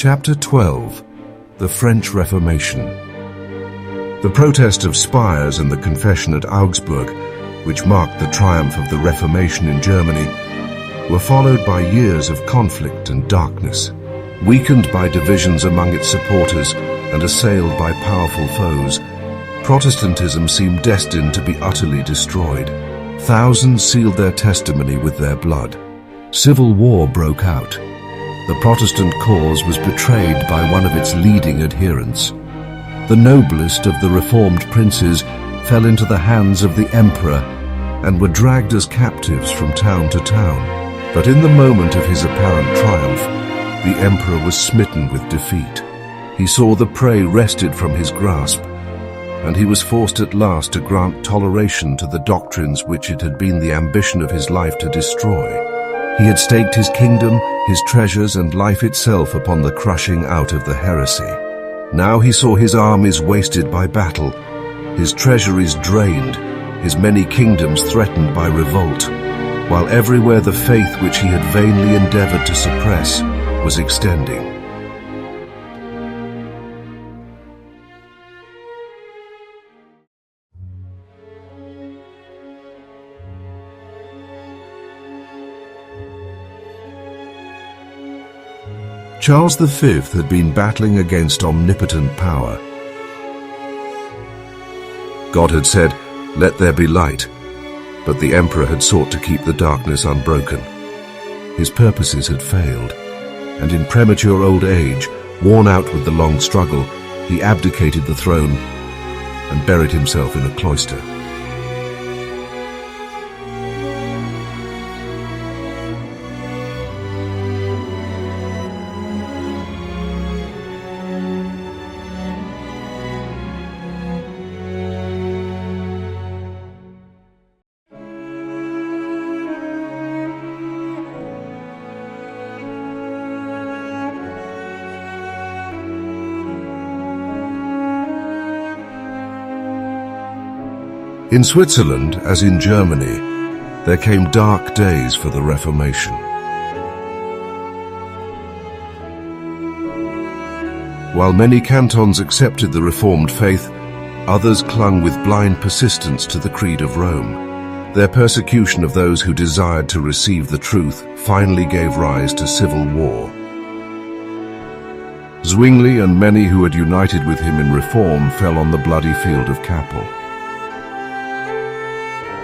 Chapter 12. The French Reformation. The protest of Spires and the confession at Augsburg, which marked the triumph of the Reformation in Germany, were followed by years of conflict and darkness. Weakened by divisions among its supporters and assailed by powerful foes, Protestantism seemed destined to be utterly destroyed. Thousands sealed their testimony with their blood. Civil war broke out. The Protestant cause was betrayed by one of its leading adherents. The noblest of the reformed princes fell into the hands of the emperor and were dragged as captives from town to town. But in the moment of his apparent triumph, the emperor was smitten with defeat. He saw the prey wrested from his grasp, and he was forced at last to grant toleration to the doctrines which it had been the ambition of his life to destroy. He had staked his kingdom, his treasures, and life itself upon the crushing out of the heresy. Now he saw his armies wasted by battle, his treasuries drained, his many kingdoms threatened by revolt, while everywhere the faith which he had vainly endeavored to suppress was extending. Charles V had been battling against omnipotent power. God had said, "Let there be light," but the emperor had sought to keep the darkness unbroken. His purposes had failed, and in premature old age, worn out with the long struggle, he abdicated the throne and buried himself in a cloister. In Switzerland, as in Germany, there came dark days for the Reformation. While many cantons accepted the Reformed faith, others clung with blind persistence to the creed of Rome. Their persecution of those who desired to receive the truth finally gave rise to civil war. Zwingli and many who had united with him in reform fell on the bloody field of Kappel.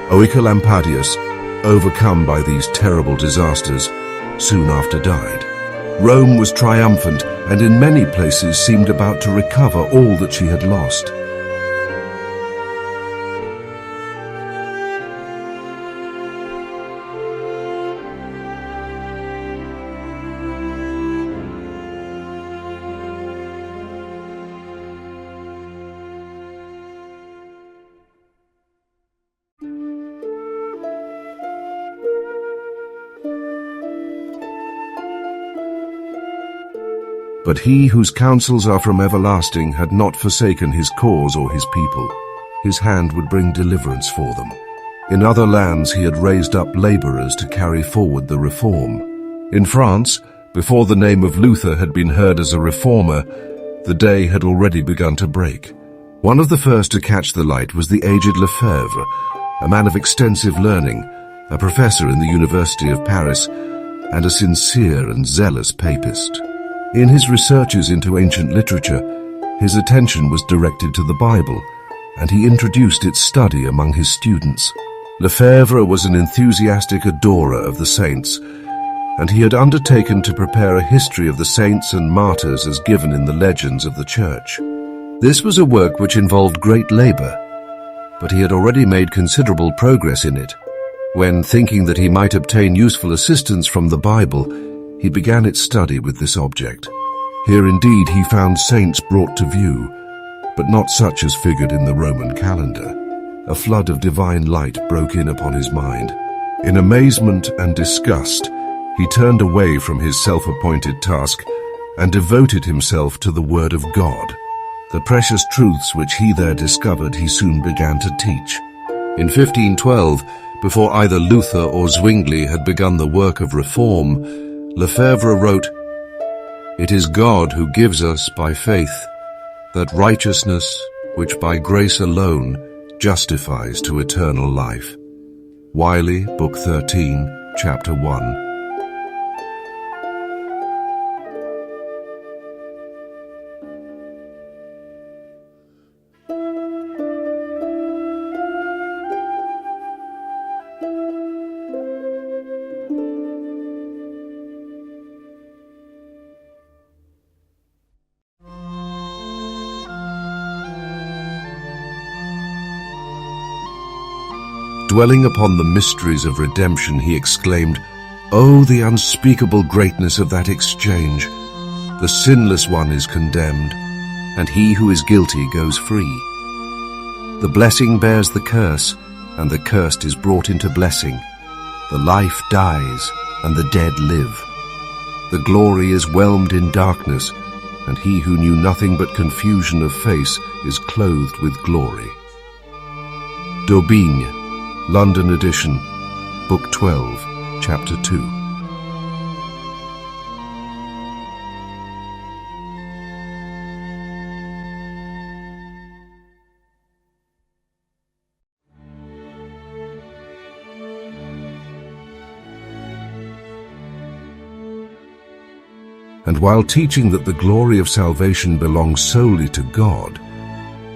Oecolampadius, overcome by these terrible disasters, soon after died. Rome was triumphant and in many places seemed about to recover all that she had lost. But he whose counsels are from everlasting had not forsaken his cause or his people. His hand would bring deliverance for them. In other lands he had raised up laborers to carry forward the reform. In France, before the name of Luther had been heard as a reformer, the day had already begun to break. One of the first to catch the light was the aged Lefevre, a man of extensive learning, a professor in the University of Paris, and a sincere and zealous papist. In his researches into ancient literature, his attention was directed to the Bible, and he introduced its study among his students. Lefevre was an enthusiastic adorer of the saints, and he had undertaken to prepare a history of the saints and martyrs as given in the legends of the Church. This was a work which involved great labor, but he had already made considerable progress in it, when, thinking that he might obtain useful assistance from the Bible, he began its study with this object. Here indeed he found saints brought to view, but not such as figured in the Roman calendar. A flood of divine light broke in upon his mind. In amazement and disgust, he turned away from his self-appointed task and devoted himself to the Word of God. The precious truths which he there discovered he soon began to teach. In 1512, before either Luther or Zwingli had begun the work of reform, Lefevre wrote, It is God who gives us by faith that righteousness which by grace alone justifies to eternal life. Wiley, Book 13, Chapter 1. Dwelling upon the mysteries of redemption, he exclaimed, "Oh, the unspeakable greatness of that exchange! The sinless one is condemned, and he who is guilty goes free. The blessing bears the curse, and the cursed is brought into blessing. The life dies, and the dead live. The glory is whelmed in darkness, and he who knew nothing but confusion of face is clothed with glory." D'Aubigne, London edition, Book 12, Chapter 2. And while teaching that the glory of salvation belongs solely to God,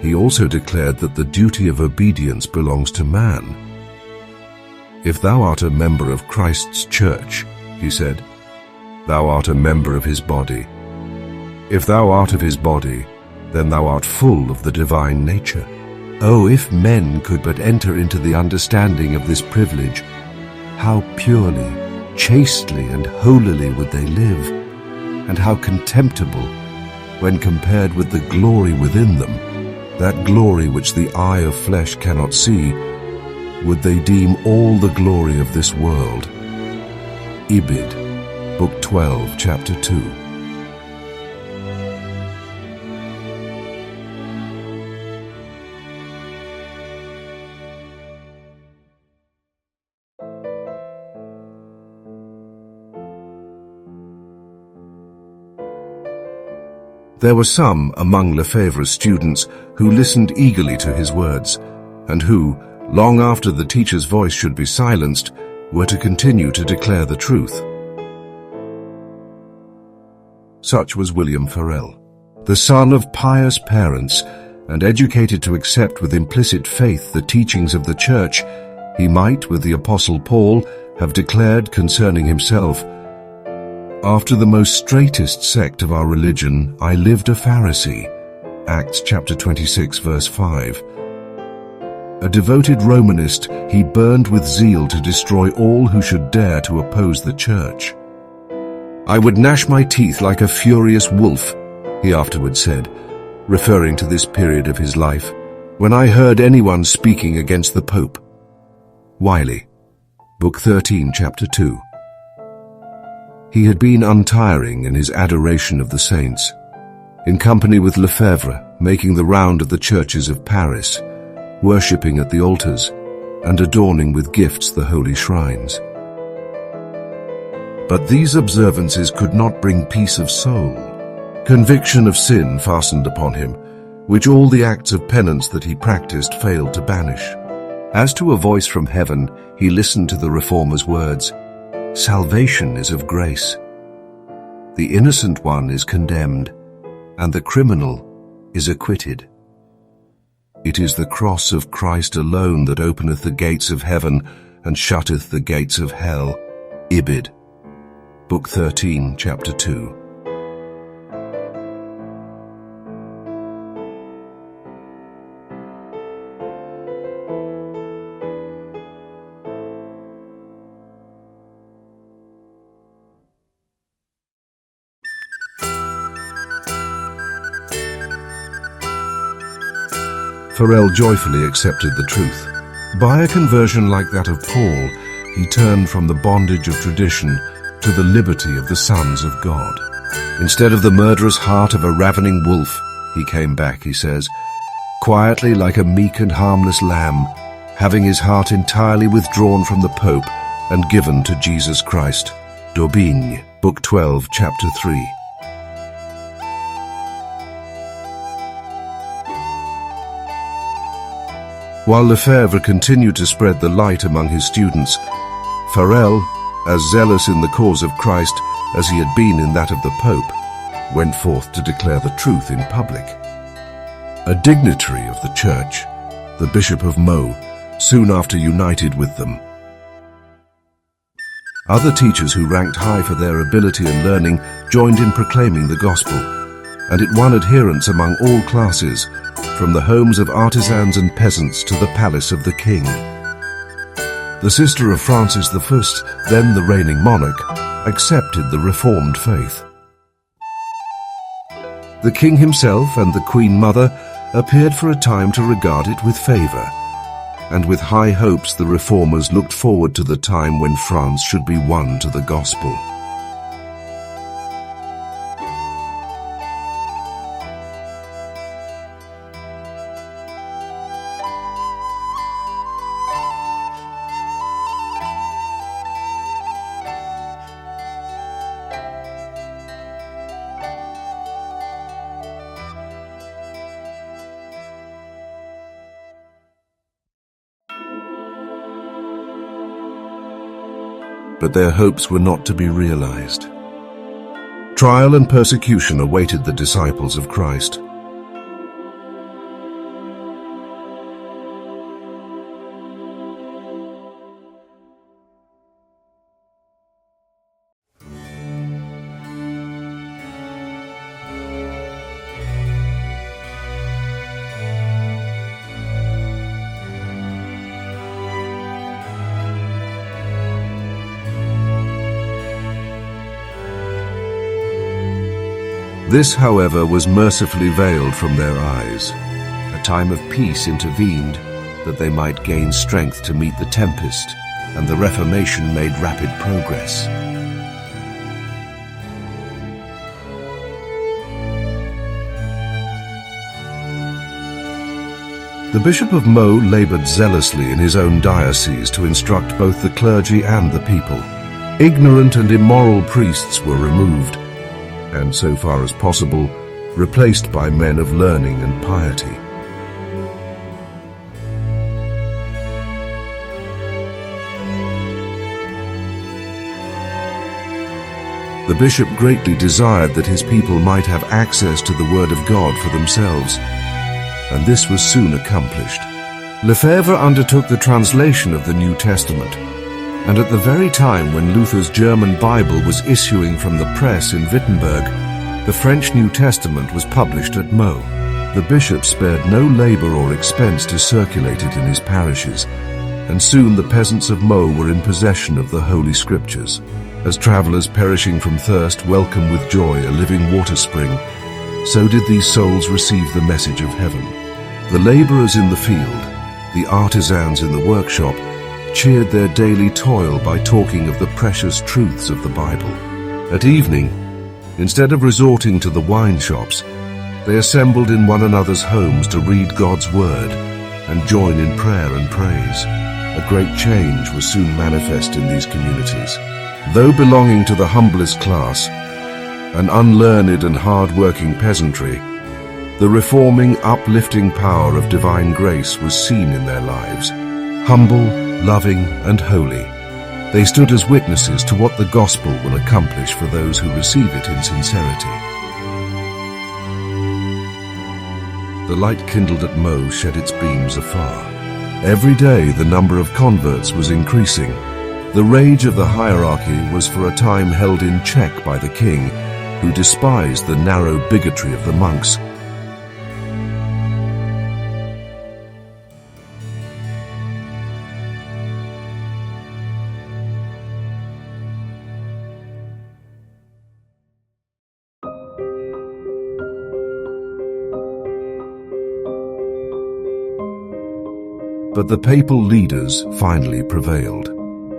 he also declared that the duty of obedience belongs to man. "If thou art a member of Christ's church," he said, "thou art a member of his body. If thou art of his body, then thou art full of the divine nature." Oh, if men could but enter into the understanding of this privilege, how purely, chastely, and holily would they live, and how contemptible, when compared with the glory within them, that glory which the eye of flesh cannot see, would they deem all the glory of this world. Ibid, Book 12, Chapter 2. There were some among Lefevre's students who listened eagerly to his words, and who, long after the teacher's voice should be silenced, were to continue to declare the truth. Such was William Farel. The son of pious parents, and educated to accept with implicit faith the teachings of the Church, he might, with the Apostle Paul, have declared concerning himself, "After the most straitest sect of our religion, I lived a Pharisee." Acts chapter 26, verse 5. A devoted Romanist, he burned with zeal to destroy all who should dare to oppose the Church. "I would gnash my teeth like a furious wolf," he afterward said, referring to this period of his life, "when I heard anyone speaking against the Pope." Wiley, Book 13, Chapter 2. He had been untiring in his adoration of the saints, in company with Lefevre, making the round of the churches of Paris, worshipping at the altars, and adorning with gifts the holy shrines. But these observances could not bring peace of soul. Conviction of sin fastened upon him, which all the acts of penance that he practiced failed to banish. As to a voice from heaven, he listened to the Reformer's words, "Salvation is of grace. The innocent one is condemned, and the criminal is acquitted. It is the cross of Christ alone that openeth the gates of heaven and shutteth the gates of hell." Ibid, Book 13, Chapter 2. Farel joyfully accepted the truth. By a conversion like that of Paul, he turned from the bondage of tradition to the liberty of the sons of God. Instead of the murderous heart of a ravening wolf, he came back, he says, quietly like a meek and harmless lamb, having his heart entirely withdrawn from the Pope and given to Jesus Christ. D'Aubigne, Book 12, Chapter 3. While Lefevre continued to spread the light among his students, Farel, as zealous in the cause of Christ as he had been in that of the Pope, went forth to declare the truth in public. A dignitary of the church, the Bishop of Meaux, soon after united with them. Other teachers who ranked high for their ability and learning joined in proclaiming the gospel, and it won adherents among all classes, from the homes of artisans and peasants to the palace of the king. The sister of Francis I, then the reigning monarch, accepted the Reformed faith. The king himself and the Queen Mother appeared for a time to regard it with favor, and with high hopes the reformers looked forward to the time when France should be won to the gospel. But their hopes were not to be realized. Trial and persecution awaited the disciples of Christ. This, however, was mercifully veiled from their eyes. A time of peace intervened, that they might gain strength to meet the tempest, and the Reformation made rapid progress. The Bishop of Meaux labored zealously in his own diocese to instruct both the clergy and the people. Ignorant and immoral priests were removed, and so far as possible, replaced by men of learning and piety. The bishop greatly desired that his people might have access to the Word of God for themselves, and this was soon accomplished. Lefevre undertook the translation of the New Testament, and at the very time when Luther's German Bible was issuing from the press in Wittenberg, the French New Testament was published at Meaux. The bishop spared no labor or expense to circulate it in his parishes, and soon the peasants of Meaux were in possession of the Holy Scriptures. As travelers perishing from thirst welcome with joy a living water spring, so did these souls receive the message of heaven. The laborers in the field, the artisans in the workshop, cheered their daily toil by talking of the precious truths of the Bible. At evening, instead of resorting to the wine shops, they assembled in one another's homes to read God's Word and join in prayer and praise. A great change was soon manifest in these communities. Though belonging to the humblest class, an unlearned and hard-working peasantry, the reforming, uplifting power of divine grace was seen in their lives. Humble, loving, and holy, they stood as witnesses to what the gospel will accomplish for those who receive it in sincerity. The light kindled at Meaux shed its beams afar. Every day the number of converts was increasing. The rage of the hierarchy was for a time held in check by the king, who despised the narrow bigotry of the monks. But the papal leaders finally prevailed.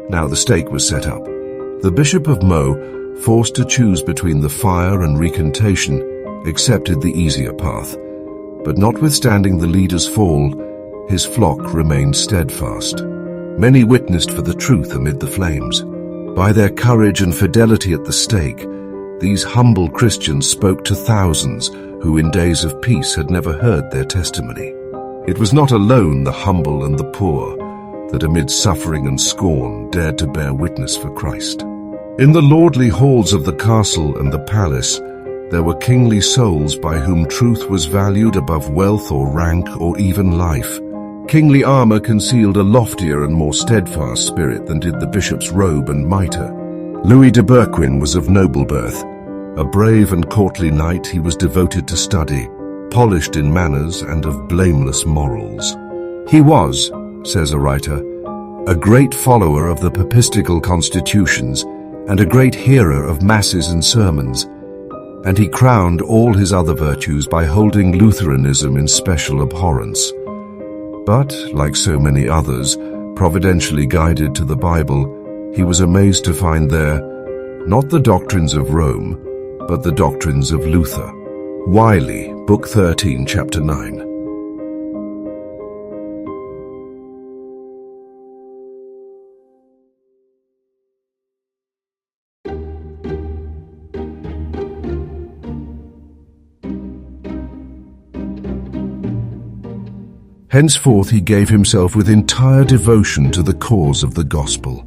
Now the stake was set up. The Bishop of Meaux, forced to choose between the fire and recantation, accepted the easier path. But notwithstanding the leader's fall, his flock remained steadfast. Many witnessed for the truth amid the flames. By their courage and fidelity at the stake, these humble Christians spoke to thousands who in days of peace had never heard their testimony. It was not alone the humble and the poor that amid suffering and scorn dared to bear witness for Christ. In the lordly halls of the castle and the palace, there were kingly souls by whom truth was valued above wealth or rank or even life. Kingly armor concealed a loftier and more steadfast spirit than did the bishop's robe and mitre. Louis de Berquin was of noble birth. A brave and courtly knight, he was devoted to study, polished in manners and of blameless morals. He was, says a writer, a great follower of the papistical constitutions and a great hearer of masses and sermons, and he crowned all his other virtues by holding Lutheranism in special abhorrence. But, like so many others, providentially guided to the Bible, he was amazed to find there not the doctrines of Rome, but the doctrines of Luther. Wiley, Book 13, Chapter 9. Henceforth he gave himself with entire devotion to the cause of the gospel.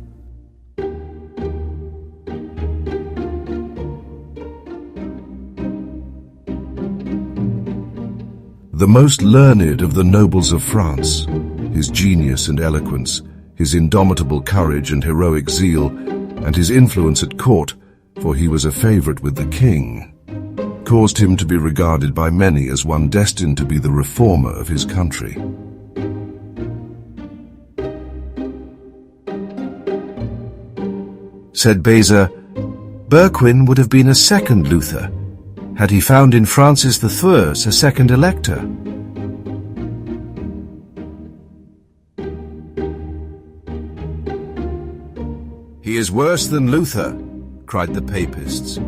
The most learned of the nobles of France, his genius and eloquence, his indomitable courage and heroic zeal, and his influence at court, for he was a favorite with the king, caused him to be regarded by many as one destined to be the reformer of his country. Said Beza, Berquin would have been a second Luther, had he found in Francis I a second elector. He is worse than Luther, cried the papists.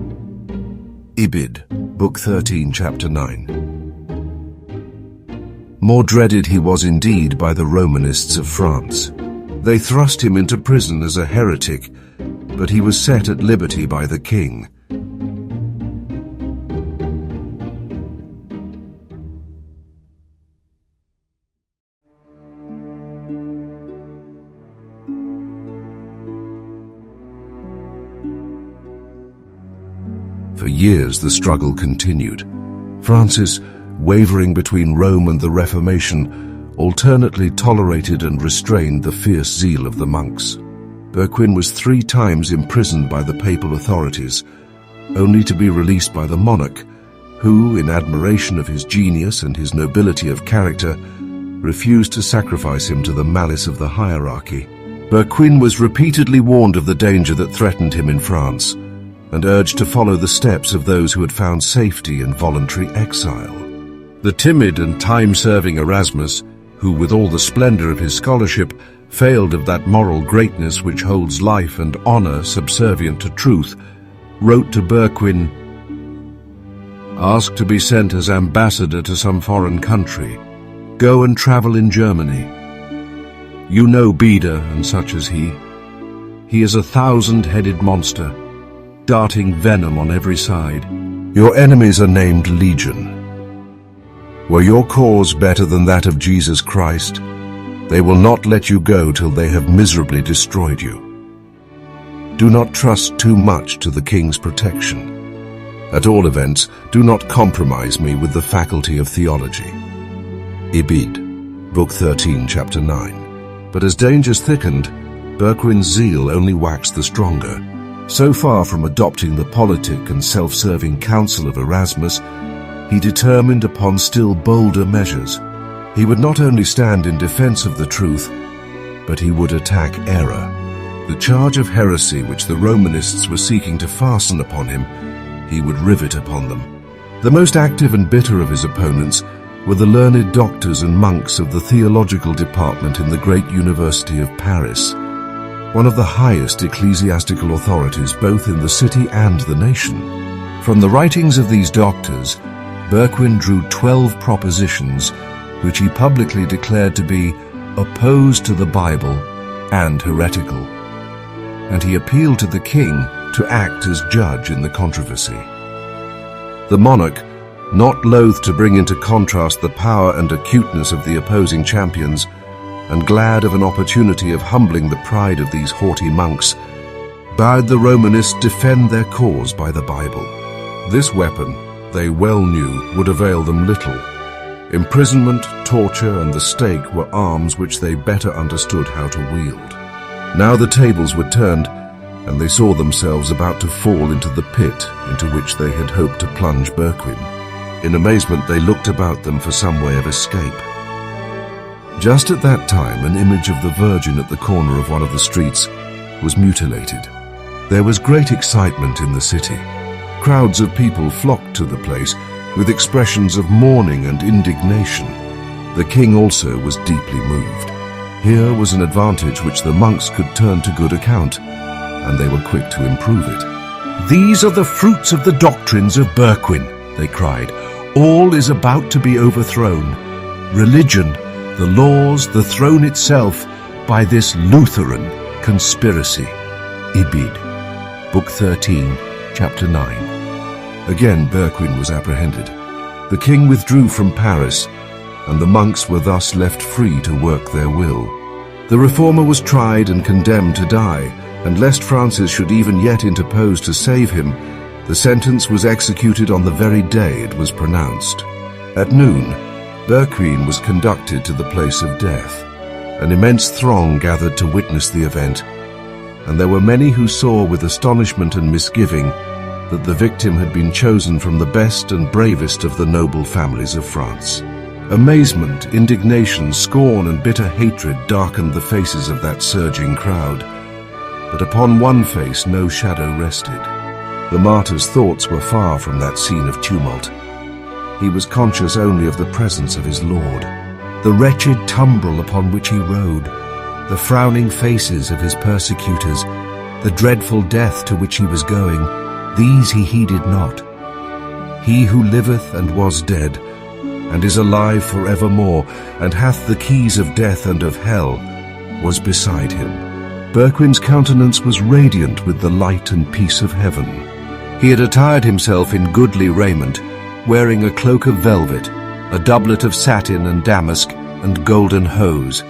Ibid, Book 13, Chapter 9. More dreaded he was indeed by the Romanists of France. They thrust him into prison as a heretic, but he was set at liberty by the king. For years the struggle continued. Francis, wavering between Rome and the Reformation, alternately tolerated and restrained the fierce zeal of the monks. Berquin was 3 times imprisoned by the papal authorities, only to be released by the monarch, who, in admiration of his genius and his nobility of character, refused to sacrifice him to the malice of the hierarchy. Berquin was repeatedly warned of the danger that threatened him in France, and urged to follow the steps of those who had found safety in voluntary exile. The timid and time-serving Erasmus, who with all the splendor of his scholarship failed of that moral greatness which holds life and honor subservient to truth, wrote to Berquin, "Ask to be sent as ambassador to some foreign country. Go and travel in Germany. You know Beda and such as he. He is a 1,000-headed monster, darting venom on every side. Your enemies are named Legion. Were your cause better than that of Jesus Christ, they will not let you go till they have miserably destroyed you. Do not trust too much to the king's protection. At all events, do not compromise me with the faculty of theology." Ibid, Book 13, Chapter 9. But as dangers thickened, Berquin's zeal only waxed the stronger. So far from adopting the politic and self-serving counsel of Erasmus, he determined upon still bolder measures. He would not only stand in defense of the truth, but he would attack error. The charge of heresy which the Romanists were seeking to fasten upon him, he would rivet upon them. The most active and bitter of his opponents were the learned doctors and monks of the theological department in the great University of Paris, one of the highest ecclesiastical authorities both in the city and the nation. From the writings of these doctors, Berquin drew 12 propositions which he publicly declared to be opposed to the Bible and heretical, and he appealed to the king to act as judge in the controversy. The monarch, not loath to bring into contrast the power and acuteness of the opposing champions, and glad of an opportunity of humbling the pride of these haughty monks, bade the Romanists defend their cause by the Bible. This weapon, they well knew, would avail them little. Imprisonment, torture, and the stake were arms which they better understood how to wield. Now the tables were turned, and they saw themselves about to fall into the pit into which they had hoped to plunge Berquin. In amazement they looked about them for some way of escape. Just at that time, an image of the Virgin at the corner of one of the streets was mutilated. There was great excitement in the city. Crowds of people flocked to the place with expressions of mourning and indignation. The king also was deeply moved. Here was an advantage which the monks could turn to good account, and they were quick to improve it. "These are the fruits of the doctrines of Berquin," they cried. "All is about to be overthrown. Religion, the laws, the throne itself, by this Lutheran conspiracy." Ibid, Book 13, Chapter 9. Again Berquin was apprehended. The king withdrew from Paris, and the monks were thus left free to work their will. The reformer was tried and condemned to die, and lest Francis should even yet interpose to save him, the sentence was executed on the very day it was pronounced. At noon, Berquin was conducted to the place of death. An immense throng gathered to witness the event, and there were many who saw with astonishment and misgiving that the victim had been chosen from the best and bravest of the noble families of France. Amazement, indignation, scorn, and bitter hatred darkened the faces of that surging crowd, but upon one face no shadow rested. The martyr's thoughts were far from that scene of tumult. He was conscious only of the presence of his Lord. The wretched tumbrel upon which he rode, the frowning faces of his persecutors, the dreadful death to which he was going, these he heeded not. He who liveth and was dead, and is alive forevermore, and hath the keys of death and of hell, was beside him. Berquin's countenance was radiant with the light and peace of heaven. He had attired himself in goodly raiment, wearing a cloak of velvet, a doublet of satin and damask, and golden hose.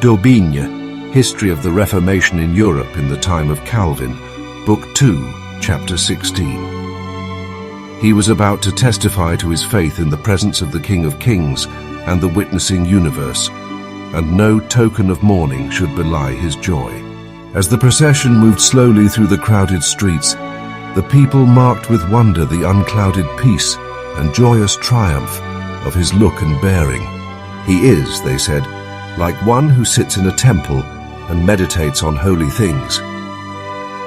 D'Aubigne, History of the Reformation in Europe in the Time of Calvin, Book 2, Chapter 16. He was about to testify to his faith in the presence of the King of Kings and the witnessing universe, and no token of mourning should belie his joy. As the procession moved slowly through the crowded streets, the people marked with wonder the unclouded peace and joyous triumph of his look and bearing. He is, they said, like one who sits in a temple and meditates on holy things.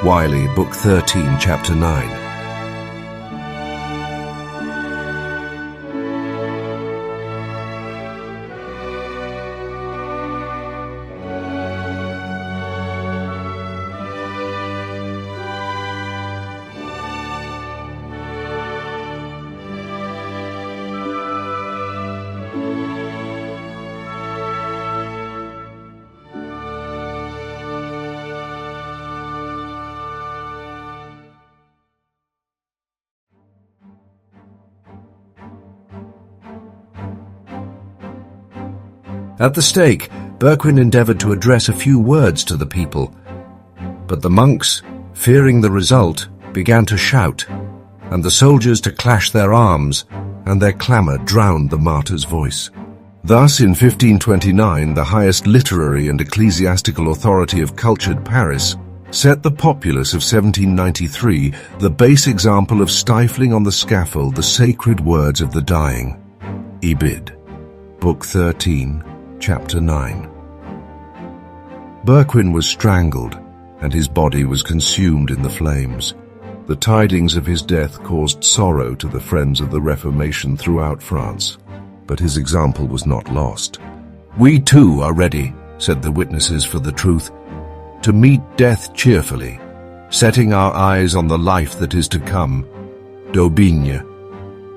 Wiley, Book 13, Chapter 9. At the stake, Berquin endeavored to address a few words to the people, but the monks, fearing the result, began to shout, and the soldiers to clash their arms, and their clamour drowned the martyr's voice. Thus, in 1529, the highest literary and ecclesiastical authority of cultured Paris set the populace of 1793 the base example of stifling on the scaffold the sacred words of the dying. Ibid, Book 13, Chapter 9. Berquin was strangled, and his body was consumed in the flames. The tidings of his death caused sorrow to the friends of the Reformation throughout France, but his example was not lost. "We too are ready," said the witnesses for the truth, "to meet death cheerfully, setting our eyes on the life that is to come." D'Aubigne,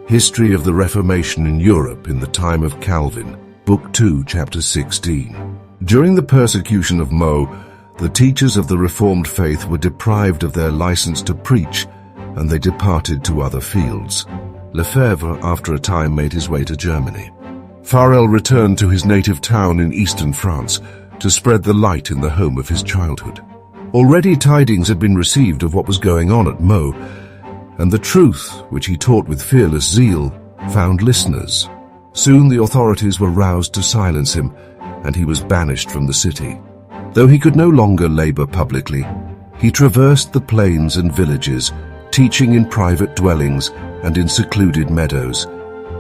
History of the Reformation in Europe in the Time of Calvin, Book 2, Chapter 16. During the persecution of Meaux, the teachers of the Reformed faith were deprived of their license to preach, and they departed to other fields. Lefevre, after a time, made his way to Germany. Farel returned to his native town in eastern France to spread the light in the home of his childhood. Already tidings had been received of what was going on at Meaux, and the truth, which he taught with fearless zeal, found listeners. Soon the authorities were roused to silence him, and he was banished from the city. Though he could no longer labor publicly, he traversed the plains and villages, teaching in private dwellings and in secluded meadows,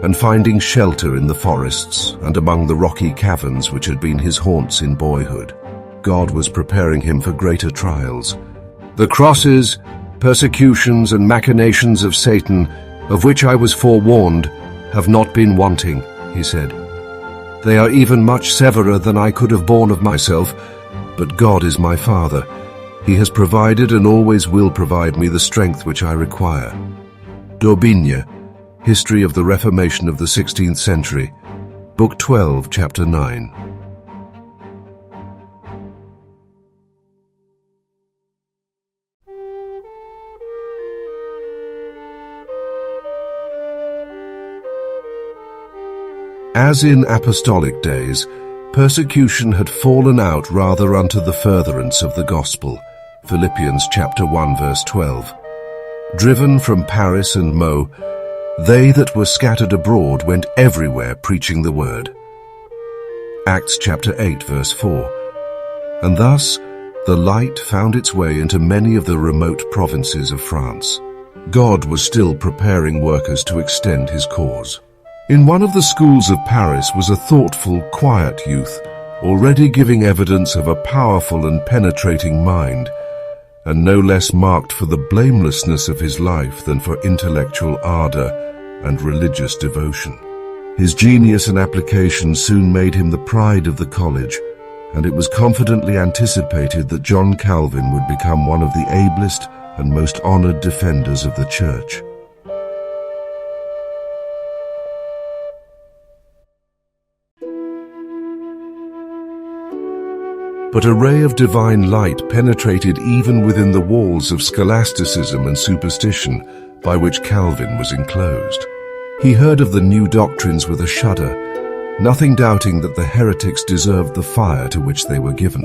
and finding shelter in the forests and among the rocky caverns which had been his haunts in boyhood. God was preparing him for greater trials. "The crosses, persecutions, and machinations of Satan, of which I was forewarned, have not been wanting," he said. "They are even much severer than I could have borne of myself, but God is my Father. He has provided and always will provide me the strength which I require." D'Aubigne, History of the Reformation of the 16th Century, Book 12, Chapter 9. As in apostolic days, persecution had fallen out rather unto the furtherance of the gospel. Philippians chapter 1 verse 12. Driven from Paris and Meaux, they that were scattered abroad went everywhere preaching the word. Acts chapter 8 verse 4. And thus the light found its way into many of the remote provinces of France. God was still preparing workers to extend his cause. In one of the schools of Paris was a thoughtful, quiet youth, already giving evidence of a powerful and penetrating mind, and no less marked for the blamelessness of his life than for intellectual ardor and religious devotion. His genius and application soon made him the pride of the college, and it was confidently anticipated that John Calvin would become one of the ablest and most honored defenders of the Church. But a ray of divine light penetrated even within the walls of scholasticism and superstition by which Calvin was enclosed. He heard of the new doctrines with a shudder, nothing doubting that the heretics deserved the fire to which they were given.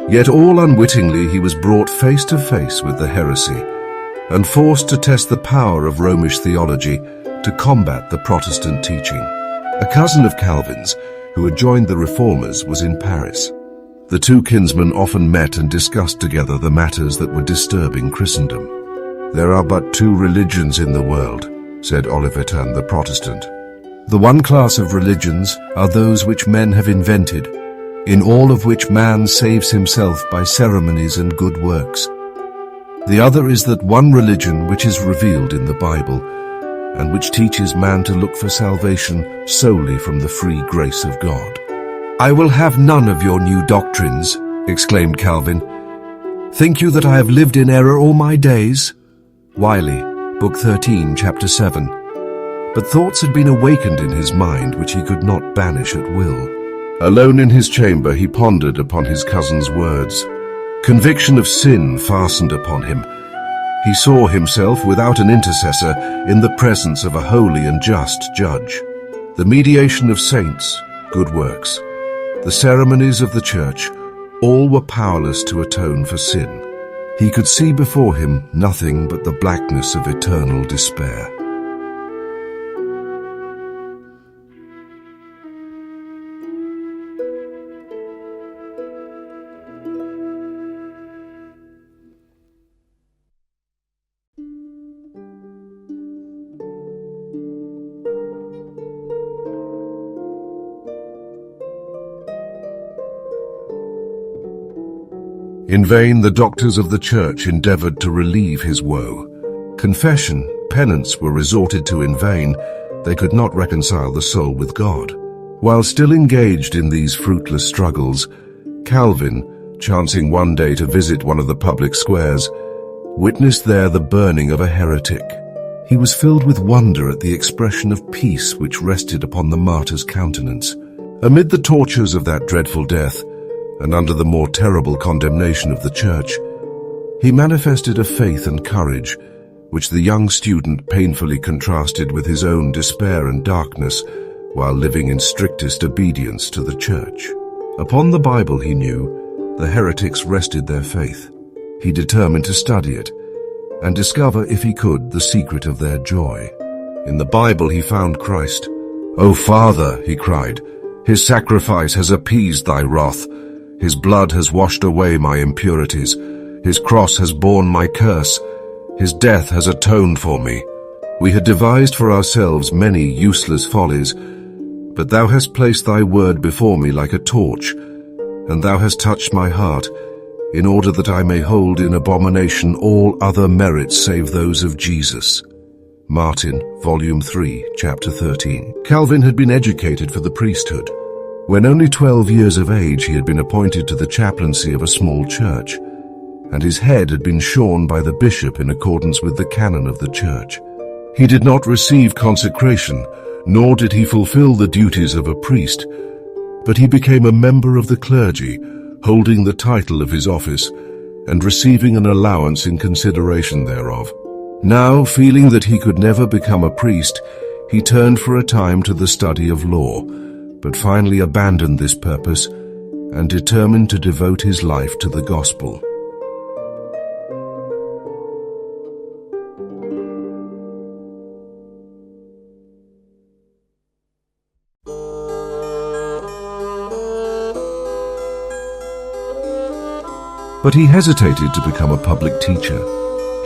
Yet all unwittingly he was brought face to face with the heresy and forced to test the power of Romish theology to combat the Protestant teaching. A cousin of Calvin's, who had joined the Reformers, was in Paris. The two kinsmen often met and discussed together the matters that were disturbing Christendom. "There are but two religions in the world," said Olivetan the Protestant. "The one class of religions are those which men have invented, in all of which man saves himself by ceremonies and good works. The other is that one religion which is revealed in the Bible, and which teaches man to look for salvation solely from the free grace of God." "I will have none of your new doctrines," exclaimed Calvin. "Think you that I have lived in error all my days?" Wiley, Book 13, Chapter 7. But thoughts had been awakened in his mind which he could not banish at will. Alone in his chamber he pondered upon his cousin's words. Conviction of sin fastened upon him. He saw himself, without an intercessor, in the presence of a holy and just judge. The mediation of saints, good works, the ceremonies of the Church, all were powerless to atone for sin. He could see before him nothing but the blackness of eternal despair. In vain the doctors of the Church endeavored to relieve his woe. Confession, penance were resorted to in vain. They could not reconcile the soul with God. While still engaged in these fruitless struggles, Calvin, chancing one day to visit one of the public squares, witnessed there the burning of a heretic. He was filled with wonder at the expression of peace which rested upon the martyr's countenance. Amid the tortures of that dreadful death, and under the more terrible condemnation of the Church, he manifested a faith and courage which the young student painfully contrasted with his own despair and darkness while living in strictest obedience to the Church. Upon the Bible, he knew, the heretics rested their faith. He determined to study it and discover, if he could, the secret of their joy. In the Bible he found Christ. "O Father," he cried, "his sacrifice has appeased thy wrath. His blood has washed away my impurities. His cross has borne my curse. His death has atoned for me. We had devised for ourselves many useless follies, but thou hast placed thy word before me like a torch, and thou hast touched my heart, in order that I may hold in abomination all other merits save those of Jesus." Martin, Volume 3, Chapter 13. Calvin had been educated for the priesthood. When only 12 years of age, he had been appointed to the chaplaincy of a small church, and his head had been shorn by the bishop in accordance with the canon of the church. He did not receive consecration, nor did he fulfill the duties of a priest, but he became a member of the clergy, holding the title of his office, and receiving an allowance in consideration thereof. Now, feeling that he could never become a priest, he turned for a time to the study of law, but finally abandoned this purpose and determined to devote his life to the gospel. But he hesitated to become a public teacher.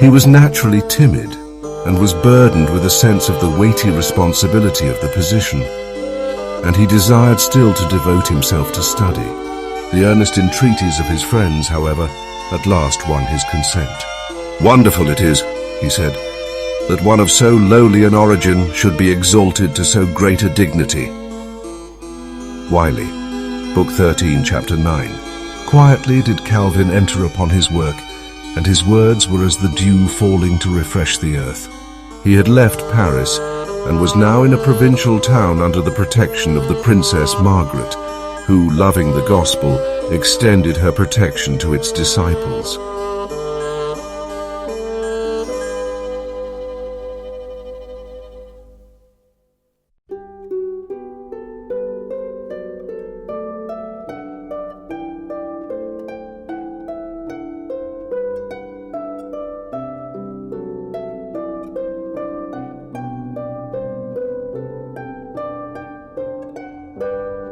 He was naturally timid and was burdened with a sense of the weighty responsibility of the position, and he desired still to devote himself to study. The earnest entreaties of his friends, however, at last won his consent. "Wonderful it is," he said, "that one of so lowly an origin should be exalted to so great a dignity." Wiley, Book 13, Chapter 9. Quietly did Calvin enter upon his work, and his words were as the dew falling to refresh the earth. He had left Paris and was now in a provincial town under the protection of the Princess Margaret, who, loving the gospel, extended her protection to its disciples.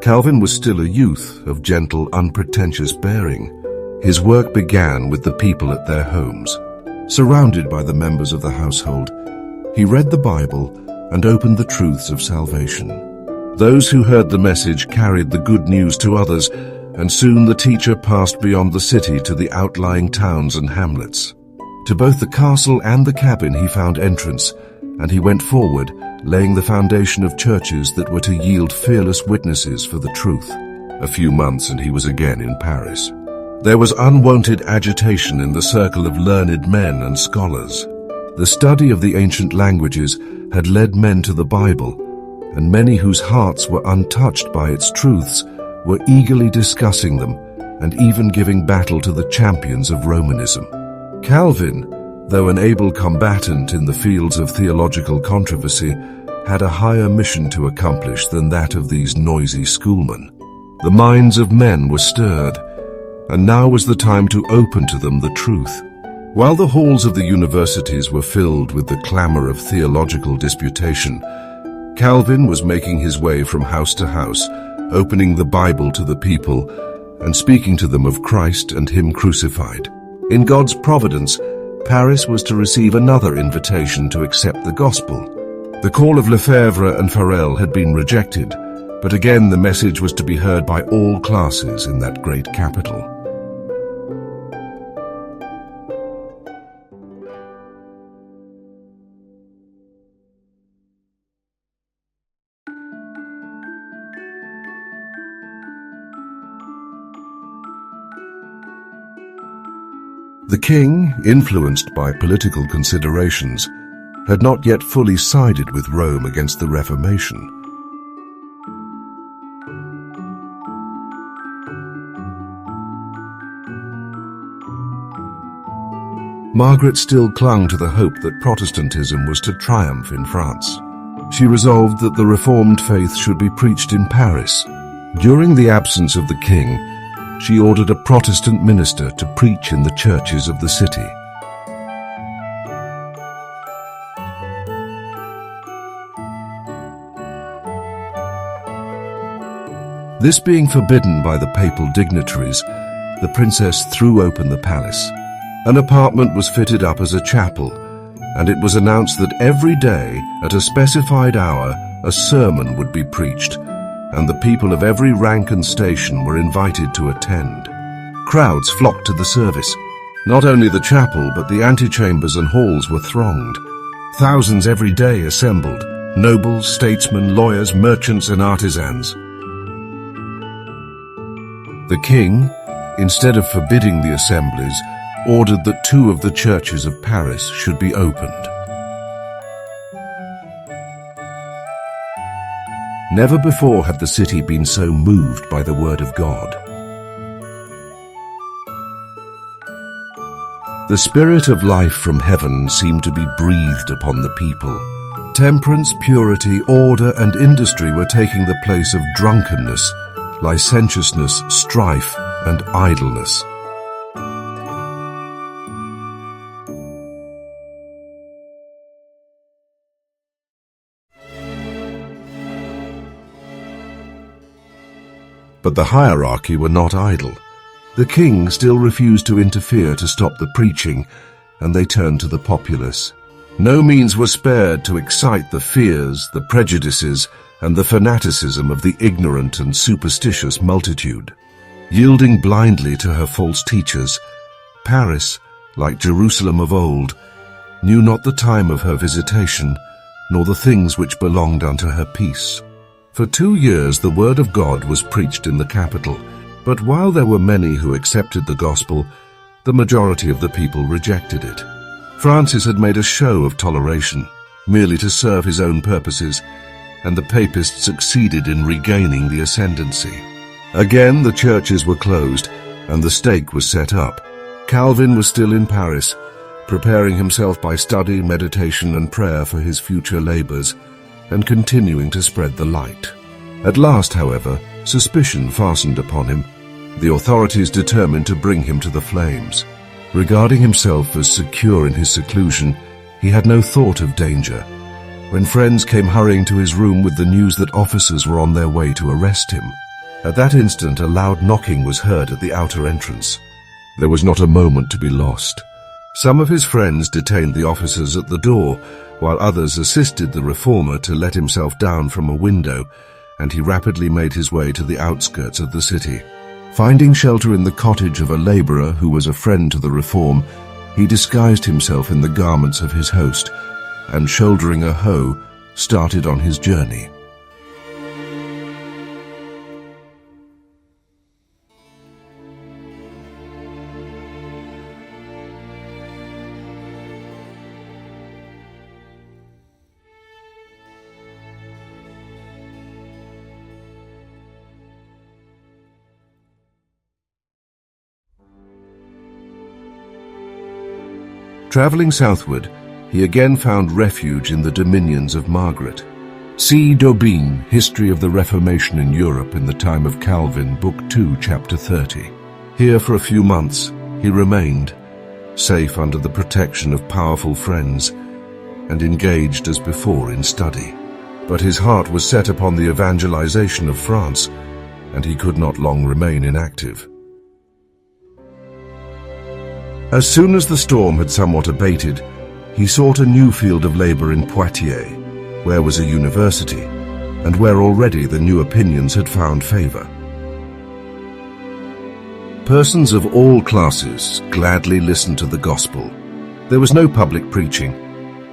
Calvin was still a youth of gentle, unpretentious bearing. His work began with the people at their homes. Surrounded by the members of the household, he read the Bible and opened the truths of salvation. Those who heard the message carried the good news to others, and soon the teacher passed beyond the city to the outlying towns and hamlets. To both the castle and the cabin he found entrance, and he went forward, laying the foundation of churches that were to yield fearless witnesses for the truth. A few months and he was again in Paris. There was unwonted agitation in the circle of learned men and scholars. The study of the ancient languages had led men to the Bible, and many whose hearts were untouched by its truths were eagerly discussing them and even giving battle to the champions of Romanism. Calvin, though an able combatant in the fields of theological controversy, had a higher mission to accomplish than that of these noisy schoolmen. The minds of men were stirred, and now was the time to open to them the truth. While the halls of the universities were filled with the clamor of theological disputation, Calvin was making his way from house to house, opening the Bible to the people and speaking to them of Christ and Him crucified. In God's providence, Paris was to receive another invitation to accept the gospel. The call of Lefevre and Farel had been rejected, but again the message was to be heard by all classes in that great capital. The king, influenced by political considerations, had not yet fully sided with Rome against the Reformation. Margaret still clung to the hope that Protestantism was to triumph in France. She resolved that the Reformed faith should be preached in Paris. During the absence of the king, she ordered a Protestant minister to preach in the churches of the city. This being forbidden by the papal dignitaries, the princess threw open the palace. An apartment was fitted up as a chapel, and it was announced that every day, at a specified hour, a sermon would be preached, and the people of every rank and station were invited to attend. Crowds flocked to the service. Not only the chapel, but the antechambers and halls were thronged. Thousands every day assembled, nobles, statesmen, lawyers, merchants, and artisans. The king, instead of forbidding the assemblies, ordered that 2 of the churches of Paris should be opened. Never before had the city been so moved by the word of God. The spirit of life from heaven seemed to be breathed upon the people. Temperance, purity, order, and industry were taking the place of drunkenness, licentiousness, strife, and idleness. But the hierarchy were not idle. The king still refused to interfere to stop the preaching, and they turned to the populace. No means were spared to excite the fears, the prejudices, and the fanaticism of the ignorant and superstitious multitude. Yielding blindly to her false teachers, Paris, like Jerusalem of old, knew not the time of her visitation, nor the things which belonged unto her peace. For 2 years the word of God was preached in the capital, but while there were many who accepted the gospel, the majority of the people rejected it. Francis had made a show of toleration, merely to serve his own purposes, and the papists succeeded in regaining the ascendancy. Again the churches were closed, and the stake was set up. Calvin was still in Paris, preparing himself by study, meditation, and prayer for his future labors, and continuing to spread the light. At last, however, suspicion fastened upon him. The authorities determined to bring him to the flames. Regarding himself as secure in his seclusion, he had no thought of danger. When friends came hurrying to his room with the news that officers were on their way to arrest him, at that instant a loud knocking was heard at the outer entrance. There was not a moment to be lost. Some of his friends detained the officers at the door, while others assisted the reformer to let himself down from a window, and he rapidly made his way to the outskirts of the city. Finding shelter in the cottage of a laborer who was a friend to the reform, he disguised himself in the garments of his host, and shouldering a hoe, started on his journey. Travelling southward, he again found refuge in the dominions of Margaret. See D'Aubigné, History of the Reformation in Europe in the Time of Calvin, Book 2, Chapter 30. Here for a few months he remained, safe under the protection of powerful friends, and engaged as before in study. But his heart was set upon the evangelization of France, and he could not long remain inactive. As soon as the storm had somewhat abated, he sought a new field of labor in Poitiers, where was a university, and where already the new opinions had found favor. Persons of all classes gladly listened to the gospel. There was no public preaching,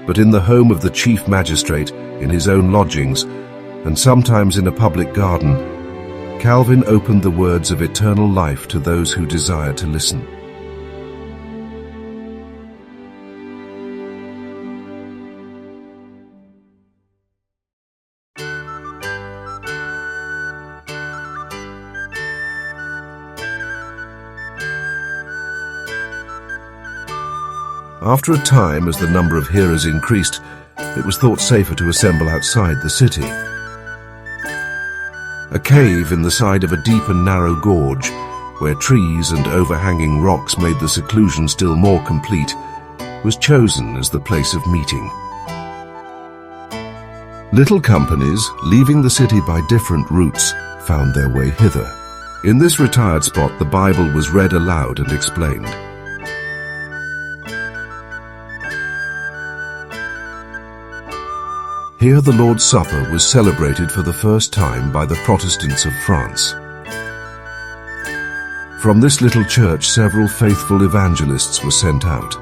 but in the home of the chief magistrate, in his own lodgings, and sometimes in a public garden, Calvin opened the words of eternal life to those who desired to listen. After a time, as the number of hearers increased, it was thought safer to assemble outside the city. A cave in the side of a deep and narrow gorge, where trees and overhanging rocks made the seclusion still more complete, was chosen as the place of meeting. Little companies, leaving the city by different routes, found their way hither. In this retired spot, the Bible was read aloud and explained. Here the Lord's Supper was celebrated for the first time by the Protestants of France. From this little church, several faithful evangelists were sent out.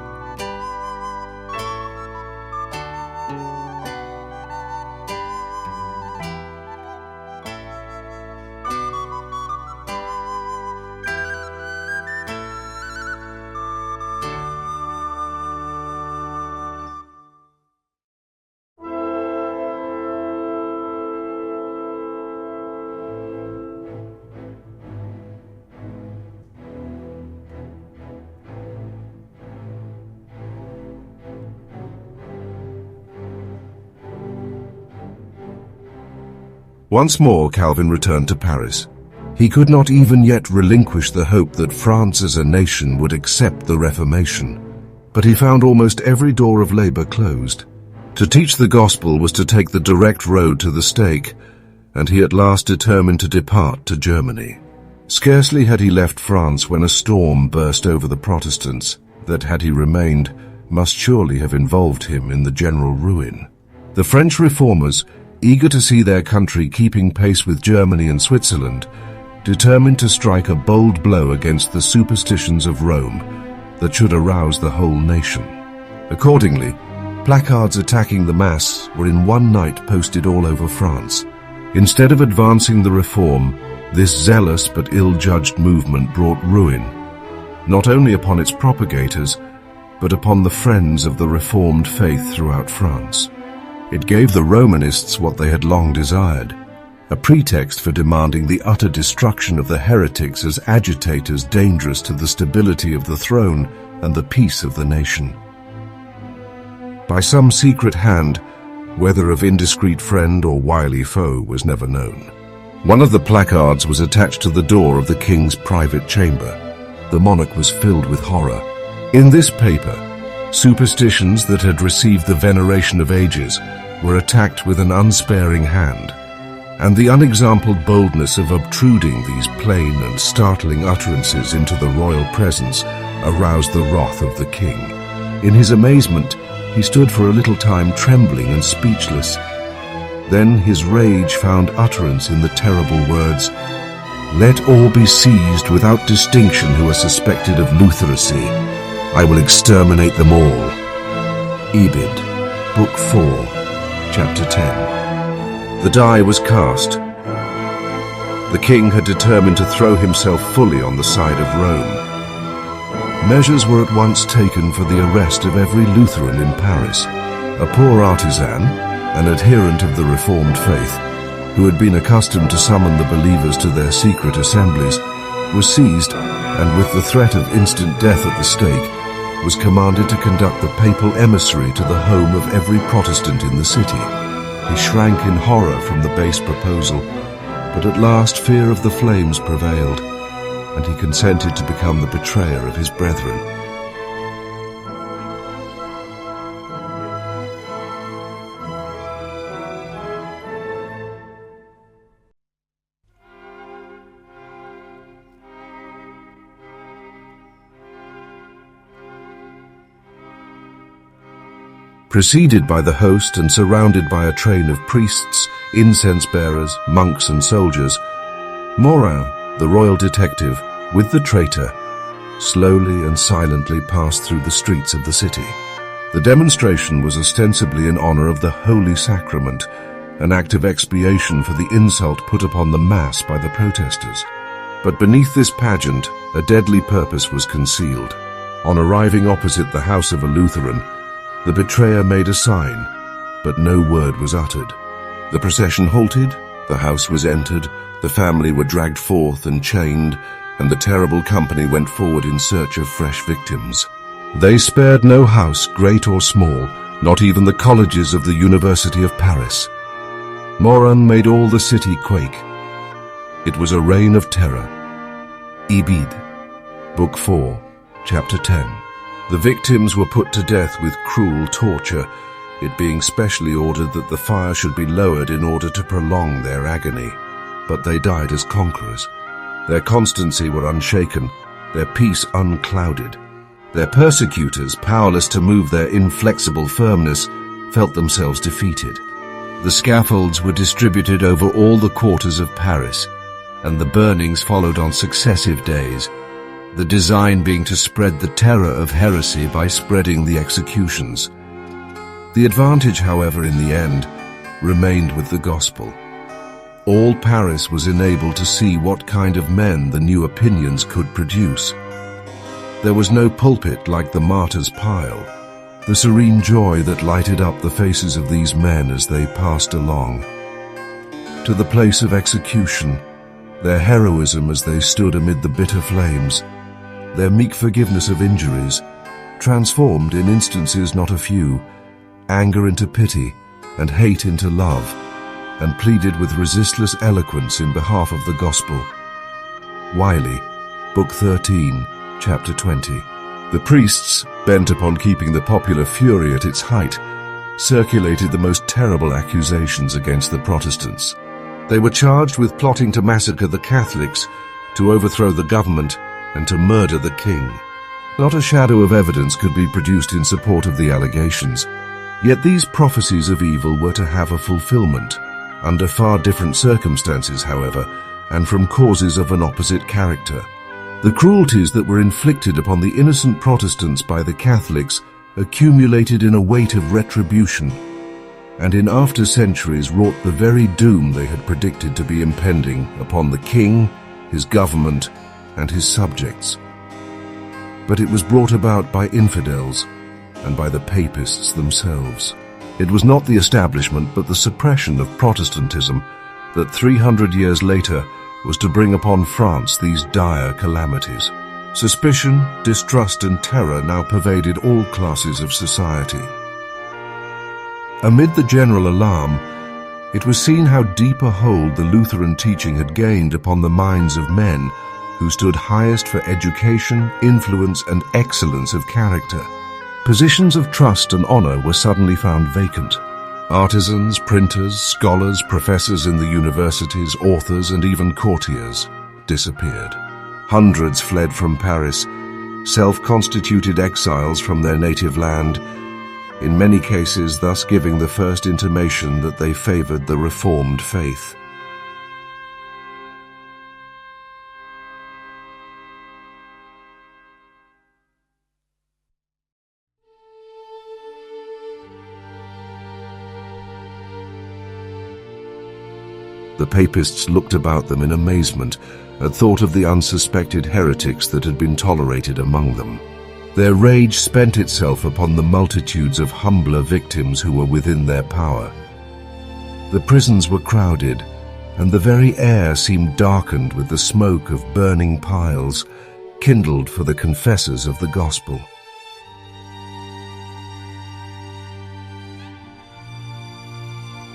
Once more Calvin returned to Paris. He could not even yet relinquish the hope that France as a nation would accept the Reformation, but he found almost every door of labor closed. To teach the gospel was to take the direct road to the stake, and he at last determined to depart to Germany. Scarcely had he left France when a storm burst over the Protestants that, had he remained, must surely have involved him in the general ruin. The French reformers, eager to see their country keeping pace with Germany and Switzerland, determined to strike a bold blow against the superstitions of Rome that should arouse the whole nation. Accordingly, placards attacking the Mass were in one night posted all over France. Instead of advancing the reform, this zealous but ill-judged movement brought ruin, not only upon its propagators, but upon the friends of the Reformed faith throughout France. It gave the Romanists what they had long desired, a pretext for demanding the utter destruction of the heretics as agitators dangerous to the stability of the throne and the peace of the nation. By some secret hand, whether of indiscreet friend or wily foe was never known, one of the placards was attached to the door of the king's private chamber. The monarch was filled with horror. In this paper, superstitions that had received the veneration of ages were attacked with an unsparing hand, and the unexampled boldness of obtruding these plain and startling utterances into the royal presence aroused the wrath of the king. In his amazement, he stood for a little time trembling and speechless. Then his rage found utterance in the terrible words, "Let all be seized without distinction who are suspected of Lutheracy. I will exterminate them all." Ebed, Book 4, Chapter 10. The die was cast. The king had determined to throw himself fully on the side of Rome. Measures were at once taken for the arrest of every Lutheran in Paris. A poor artisan, an adherent of the Reformed faith, who had been accustomed to summon the believers to their secret assemblies, was seized and, with the threat of instant death at the stake, was commanded to conduct the papal emissary to the home of every Protestant in the city. He shrank in horror from the base proposal, but at last fear of the flames prevailed, and he consented to become the betrayer of his brethren. Preceded by the host and surrounded by a train of priests, incense-bearers, monks and soldiers, Morin, the royal detective, with the traitor, slowly and silently passed through the streets of the city. The demonstration was ostensibly in honor of the Holy Sacrament, an act of expiation for the insult put upon the Mass by the protesters. But beneath this pageant, a deadly purpose was concealed. On arriving opposite the house of a Lutheran, the betrayer made a sign, but no word was uttered. The procession halted, the house was entered, the family were dragged forth and chained, and the terrible company went forward in search of fresh victims. They spared no house, great or small, not even the colleges of the University of Paris. Moran made all the city quake. It was a reign of terror. Ibid, Book 4, Chapter 10. The victims were put to death with cruel torture, it being specially ordered that the fire should be lowered in order to prolong their agony. But they died as conquerors. Their constancy were unshaken, their peace unclouded. Their persecutors, powerless to move their inflexible firmness, felt themselves defeated. The scaffolds were distributed over all the quarters of Paris, and the burnings followed on successive days, the design being to spread the terror of heresy by spreading the executions. The advantage, however, in the end, remained with the gospel. All Paris was enabled to see what kind of men the new opinions could produce. There was no pulpit like the martyr's pile. The serene joy that lighted up the faces of these men as they passed along to the place of execution, their heroism as they stood amid the bitter flames, their meek forgiveness of injuries, transformed in instances not a few, anger into pity and hate into love, and pleaded with resistless eloquence in behalf of the gospel. Wiley, Book 13, Chapter 20. The priests, bent upon keeping the popular fury at its height, circulated the most terrible accusations against the Protestants. They were charged with plotting to massacre the Catholics, to overthrow the government, and to murder the king. Not a shadow of evidence could be produced in support of the allegations. Yet these prophecies of evil were to have a fulfillment, under far different circumstances, however, and from causes of an opposite character. The cruelties that were inflicted upon the innocent Protestants by the Catholics accumulated in a weight of retribution, and in after centuries wrought the very doom they had predicted to be impending upon the king, his government, and his subjects. But it was brought about by infidels and by the papists themselves. It was not the establishment but the suppression of Protestantism that 300 years later was to bring upon France these dire calamities. Suspicion, distrust, and terror now pervaded all classes of society. Amid the general alarm, it was seen how deep a hold the Lutheran teaching had gained upon the minds of men who stood highest for education, influence, and excellence of character. Positions of trust and honor were suddenly found vacant. Artisans, printers, scholars, professors in the universities, authors, and even courtiers disappeared. Hundreds fled from Paris, self-constituted exiles from their native land, in many cases thus giving the first intimation that they favored the Reformed faith. The papists looked about them in amazement at thought of the unsuspected heretics that had been tolerated among them. Their rage spent itself upon the multitudes of humbler victims who were within their power. The prisons were crowded, and the very air seemed darkened with the smoke of burning piles, kindled for the confessors of the gospel.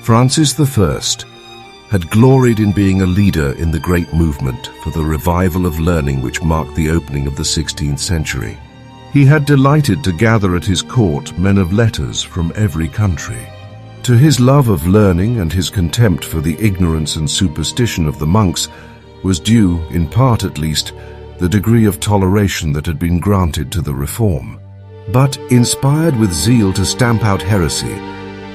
Francis I had gloried in being a leader in the great movement for the revival of learning which marked the opening of the 16th century. He had delighted to gather at his court men of letters from every country. To his love of learning and his contempt for the ignorance and superstition of the monks was due, in part at least, the degree of toleration that had been granted to the reform. But, inspired with zeal to stamp out heresy,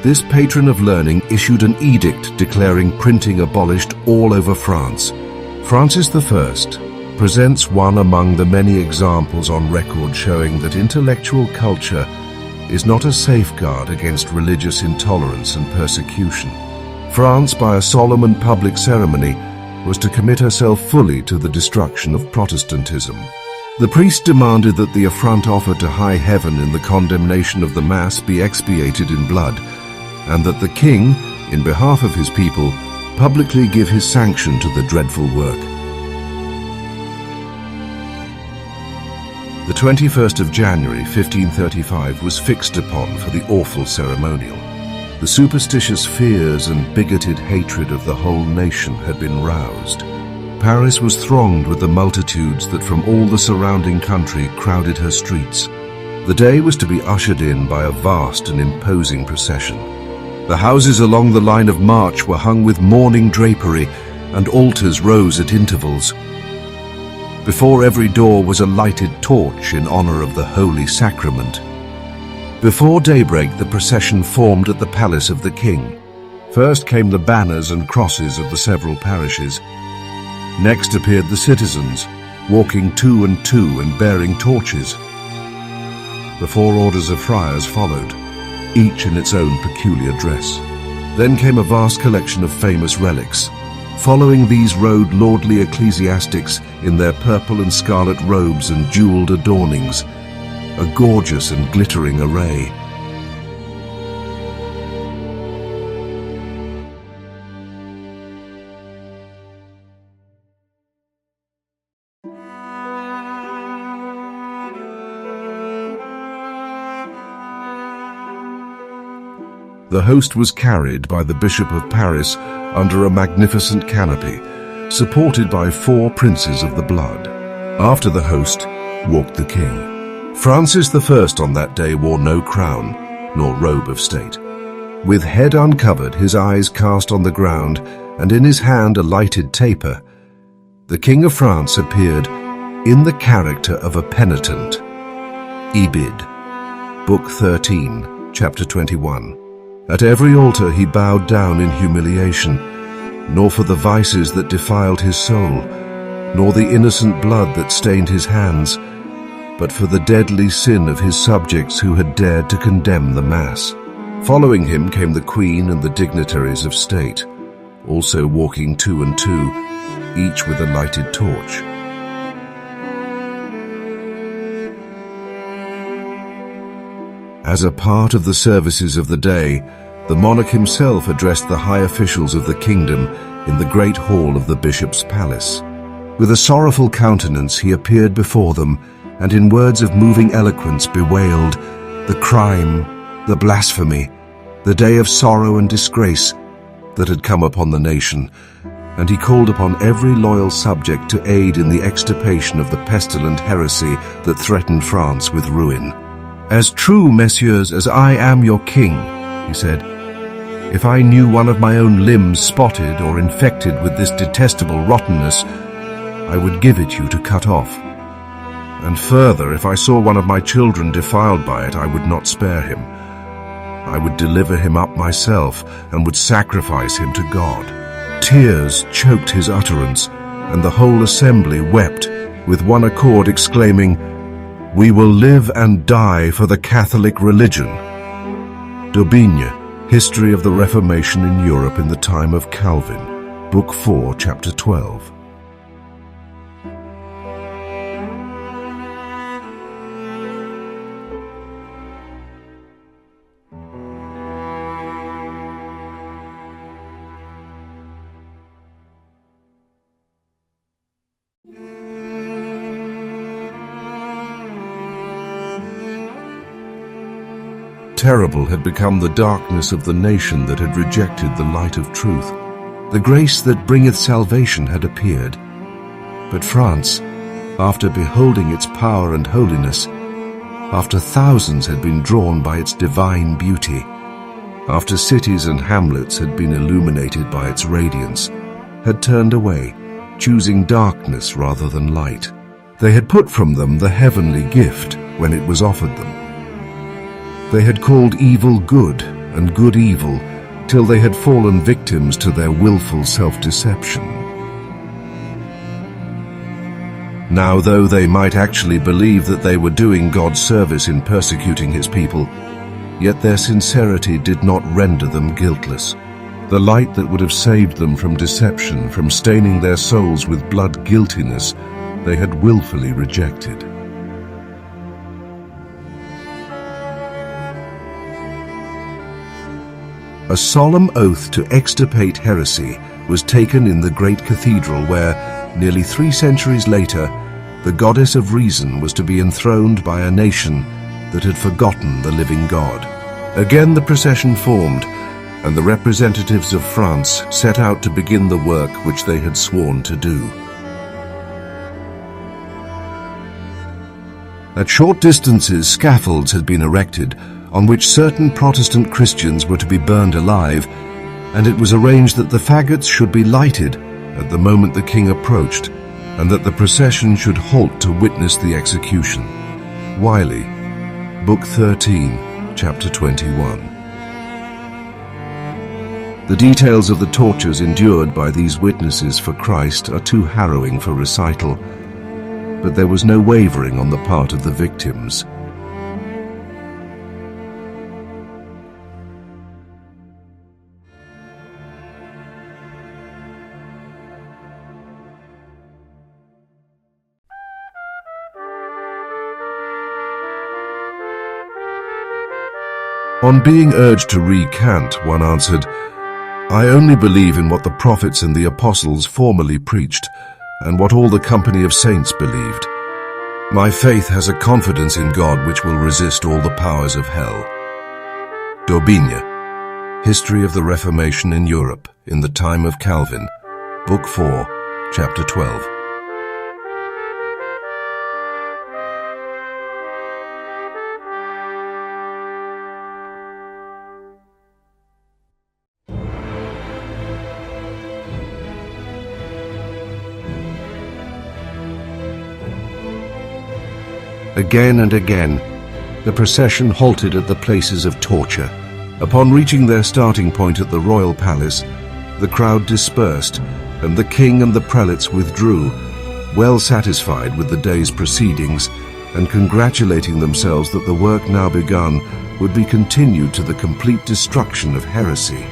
this patron of learning issued an edict declaring printing abolished all over France. Francis I presents one among the many examples on record showing that intellectual culture is not a safeguard against religious intolerance and persecution. France, by a solemn and public ceremony, was to commit herself fully to the destruction of Protestantism. The priest demanded that the affront offered to high heaven in the condemnation of the Mass be expiated in blood, and that the king, in behalf of his people, publicly give his sanction to the dreadful work. The 21st of January 1535 was fixed upon for the awful ceremonial. The superstitious fears and bigoted hatred of the whole nation had been roused. Paris was thronged with the multitudes that from all the surrounding country crowded her streets. The day was to be ushered in by a vast and imposing procession. The houses along the line of march were hung with mourning drapery, and altars rose at intervals. Before every door was a lighted torch in honor of the Holy Sacrament. Before daybreak, the procession formed at the palace of the king. First came the banners and crosses of the several parishes. Next appeared the citizens, walking two and two and bearing torches. The four orders of friars followed, each in its own peculiar dress. Then came a vast collection of famous relics. Following these rode lordly ecclesiastics in their purple and scarlet robes and jeweled adornings, a gorgeous and glittering array. The host was carried by the Bishop of Paris under a magnificent canopy, supported by 4 princes of the blood. After the host walked the king. Francis I on that day wore no crown, nor robe of state. With head uncovered, his eyes cast on the ground, and in his hand a lighted taper, the King of France appeared in the character of a penitent. Ibid, Book 13, Chapter 21. At every altar he bowed down in humiliation, nor for the vices that defiled his soul, nor the innocent blood that stained his hands, but for the deadly sin of his subjects who had dared to condemn the Mass. Following him came the Queen and the dignitaries of state, also walking two and two, each with a lighted torch. As a part of the services of the day, the monarch himself addressed the high officials of the kingdom in the great hall of the bishop's palace. With a sorrowful countenance he appeared before them, and in words of moving eloquence bewailed the crime, the blasphemy, the day of sorrow and disgrace that had come upon the nation, and he called upon every loyal subject to aid in the extirpation of the pestilent heresy that threatened France with ruin. "As true, messieurs, as I am your king," he said, "if I knew one of my own limbs spotted or infected with this detestable rottenness, I would give it you to cut off. And further, if I saw one of my children defiled by it, I would not spare him. I would deliver him up myself and would sacrifice him to God." Tears choked his utterance, and the whole assembly wept with one accord, exclaiming, "We will live and die for the Catholic religion." D'Aubigne, History of the Reformation in Europe in the Time of Calvin, Book 4, Chapter 12. Terrible had become the darkness of the nation that had rejected the light of truth. The grace that bringeth salvation had appeared. But France, after beholding its power and holiness, after thousands had been drawn by its divine beauty, after cities and hamlets had been illuminated by its radiance, had turned away, choosing darkness rather than light. They had put from them the heavenly gift when it was offered them. They had called evil good and good evil, till they had fallen victims to their willful self-deception. Now, though they might actually believe that they were doing God's service in persecuting his people, yet their sincerity did not render them guiltless. The light that would have saved them from deception, from staining their souls with blood guiltiness, they had willfully rejected. A solemn oath to extirpate heresy was taken in the great cathedral where, nearly 3 centuries later, the goddess of reason was to be enthroned by a nation that had forgotten the living God. Again the procession formed, and the representatives of France set out to begin the work which they had sworn to do. At short distances, scaffolds had been erected on which certain Protestant Christians were to be burned alive, and it was arranged that the faggots should be lighted at the moment the king approached, and that the procession should halt to witness the execution. Wiley, Book 13, Chapter 21. The details of the tortures endured by these witnesses for Christ are too harrowing for recital, but there was no wavering on the part of the victims. On being urged to recant, one answered, "I only believe in what the prophets and the apostles formerly preached, and what all the company of saints believed. My faith has a confidence in God which will resist all the powers of hell." D'Aubigne, History of the Reformation in Europe in the Time of Calvin, Book 4, Chapter 12. Again and again, the procession halted at the places of torture. Upon reaching their starting point at the royal palace, the crowd dispersed, and the king and the prelates withdrew, well satisfied with the day's proceedings, and congratulating themselves that the work now begun would be continued to the complete destruction of heresy.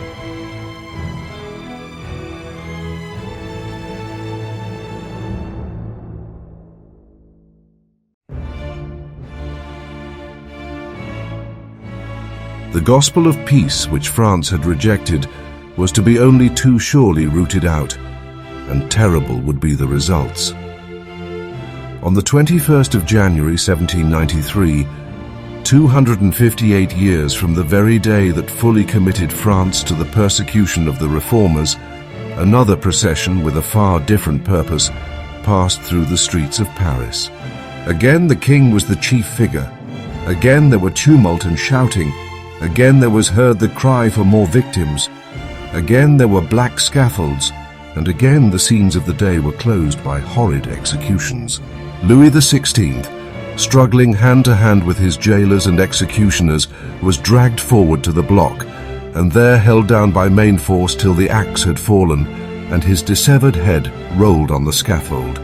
The gospel of peace, which France had rejected, was to be only too surely rooted out, and terrible would be the results. On the 21st of January 1793, 258 years from the very day that fully committed France to the persecution of the Reformers, another procession with a far different purpose passed through the streets of Paris. Again the king was the chief figure. Again there were tumult and shouting. Again there was heard the cry for more victims. Again there were black scaffolds, and again the scenes of the day were closed by horrid executions. Louis XVI, struggling hand to hand with his jailers and executioners, was dragged forward to the block, and there held down by main force till the axe had fallen, and his dissevered head rolled on the scaffold.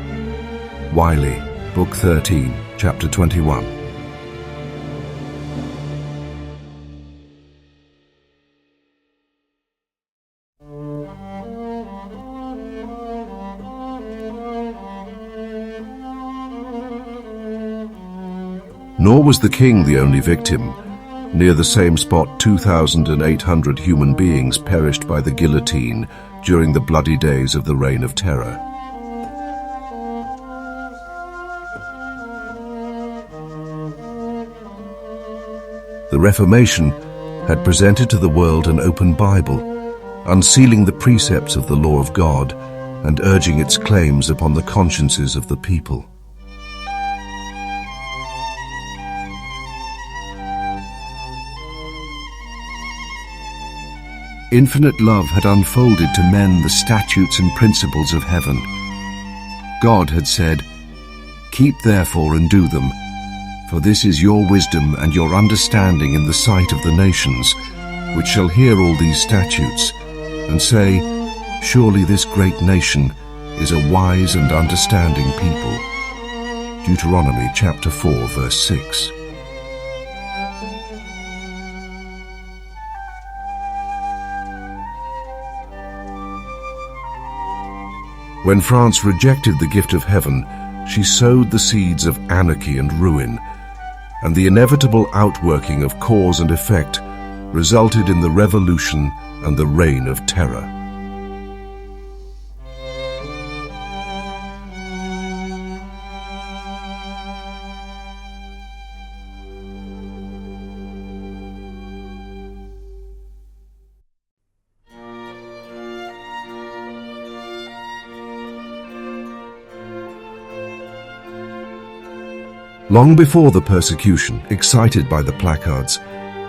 Wiley, Book 13, Chapter 21. Nor was the king the only victim. Near the same spot, 2,800 human beings perished by the guillotine during the bloody days of the Reign of Terror. The Reformation had presented to the world an open Bible, unsealing the precepts of the law of God and urging its claims upon the consciences of the people. Infinite love had unfolded to men the statutes and principles of heaven. God had said, "Keep therefore and do them, for this is your wisdom and your understanding in the sight of the nations, which shall hear all these statutes, and say, Surely this great nation is a wise and understanding people." Deuteronomy chapter 4, verse 6. When France rejected the gift of heaven, she sowed the seeds of anarchy and ruin, and the inevitable outworking of cause and effect resulted in the Revolution and the Reign of Terror. Long before the persecution, excited by the placards,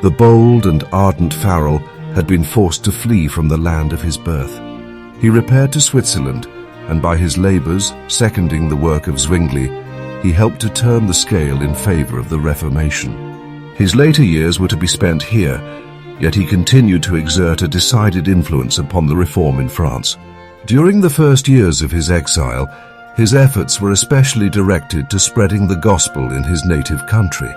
the bold and ardent Farel had been forced to flee from the land of his birth. He repaired to Switzerland, and by his labors, seconding the work of Zwingli, he helped to turn the scale in favor of the Reformation. His later years were to be spent here, yet he continued to exert a decided influence upon the reform in France. During the first years of his exile, his efforts were especially directed to spreading the gospel in his native country.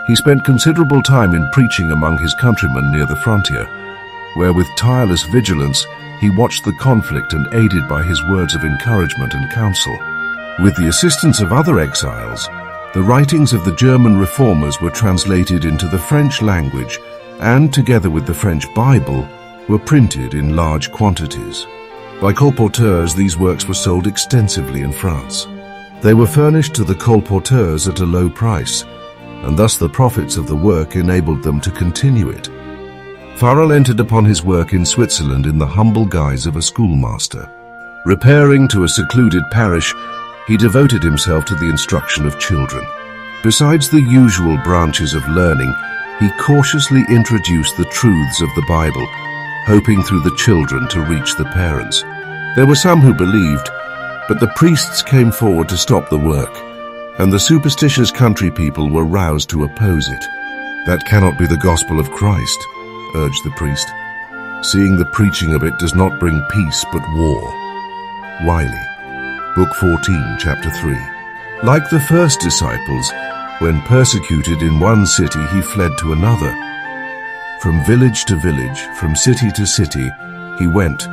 He spent considerable time in preaching among his countrymen near the frontier, where with tireless vigilance he watched the conflict and aided by his words of encouragement and counsel. With the assistance of other exiles, the writings of the German reformers were translated into the French language and, together with the French Bible, were printed in large quantities. By colporteurs, these works were sold extensively in France. They were furnished to the colporteurs at a low price, and thus the profits of the work enabled them to continue it. Farel entered upon his work in Switzerland in the humble guise of a schoolmaster. Repairing to a secluded parish, he devoted himself to the instruction of children. Besides the usual branches of learning, he cautiously introduced the truths of the Bible, hoping through the children to reach the parents. There were some who believed, but the priests came forward to stop the work, and the superstitious country people were roused to oppose it. "That cannot be the gospel of Christ," urged the priest, "seeing the preaching of it does not bring peace but war." Wiley, Book 14, Chapter 3. Like the first disciples, when persecuted in one city, he fled to another. From village to village, from city to city, he went,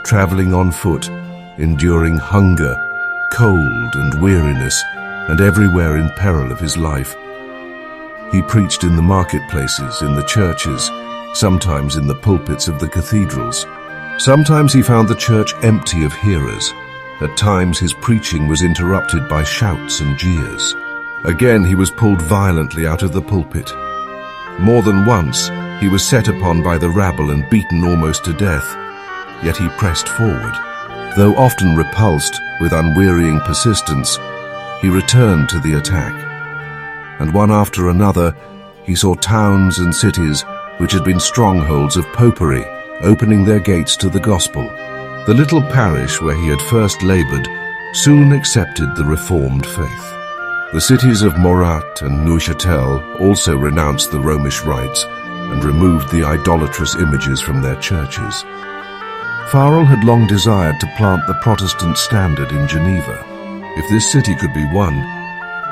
traveling on foot, enduring hunger, cold and weariness, and everywhere in peril of his life. He preached in the marketplaces, in the churches, sometimes in the pulpits of the cathedrals. Sometimes he found the church empty of hearers. At times his preaching was interrupted by shouts and jeers. Again he was pulled violently out of the pulpit. More than once he was set upon by the rabble and beaten almost to death, yet he pressed forward. Though often repulsed with unwearying persistence, he returned to the attack. And one after another, he saw towns and cities which had been strongholds of popery opening their gates to the gospel. The little parish where he had first labored soon accepted the Reformed faith. The cities of Morat and Neuchâtel also renounced the Romish rites and removed the idolatrous images from their churches. Farel had long desired to plant the Protestant standard in Geneva. If this city could be won,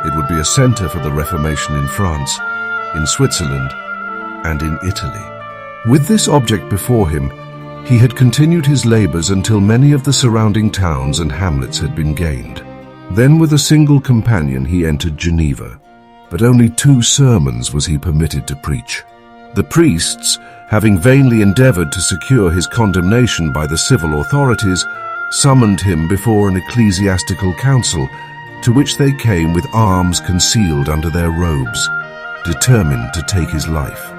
it would be a center for the Reformation in France, in Switzerland, and in Italy. With this object before him, he had continued his labors until many of the surrounding towns and hamlets had been gained. Then with a single companion he entered Geneva, but only 2 sermons was he permitted to preach. The priests, having vainly endeavored to secure his condemnation by the civil authorities, summoned him before an ecclesiastical council, to which they came with arms concealed under their robes, determined to take his life.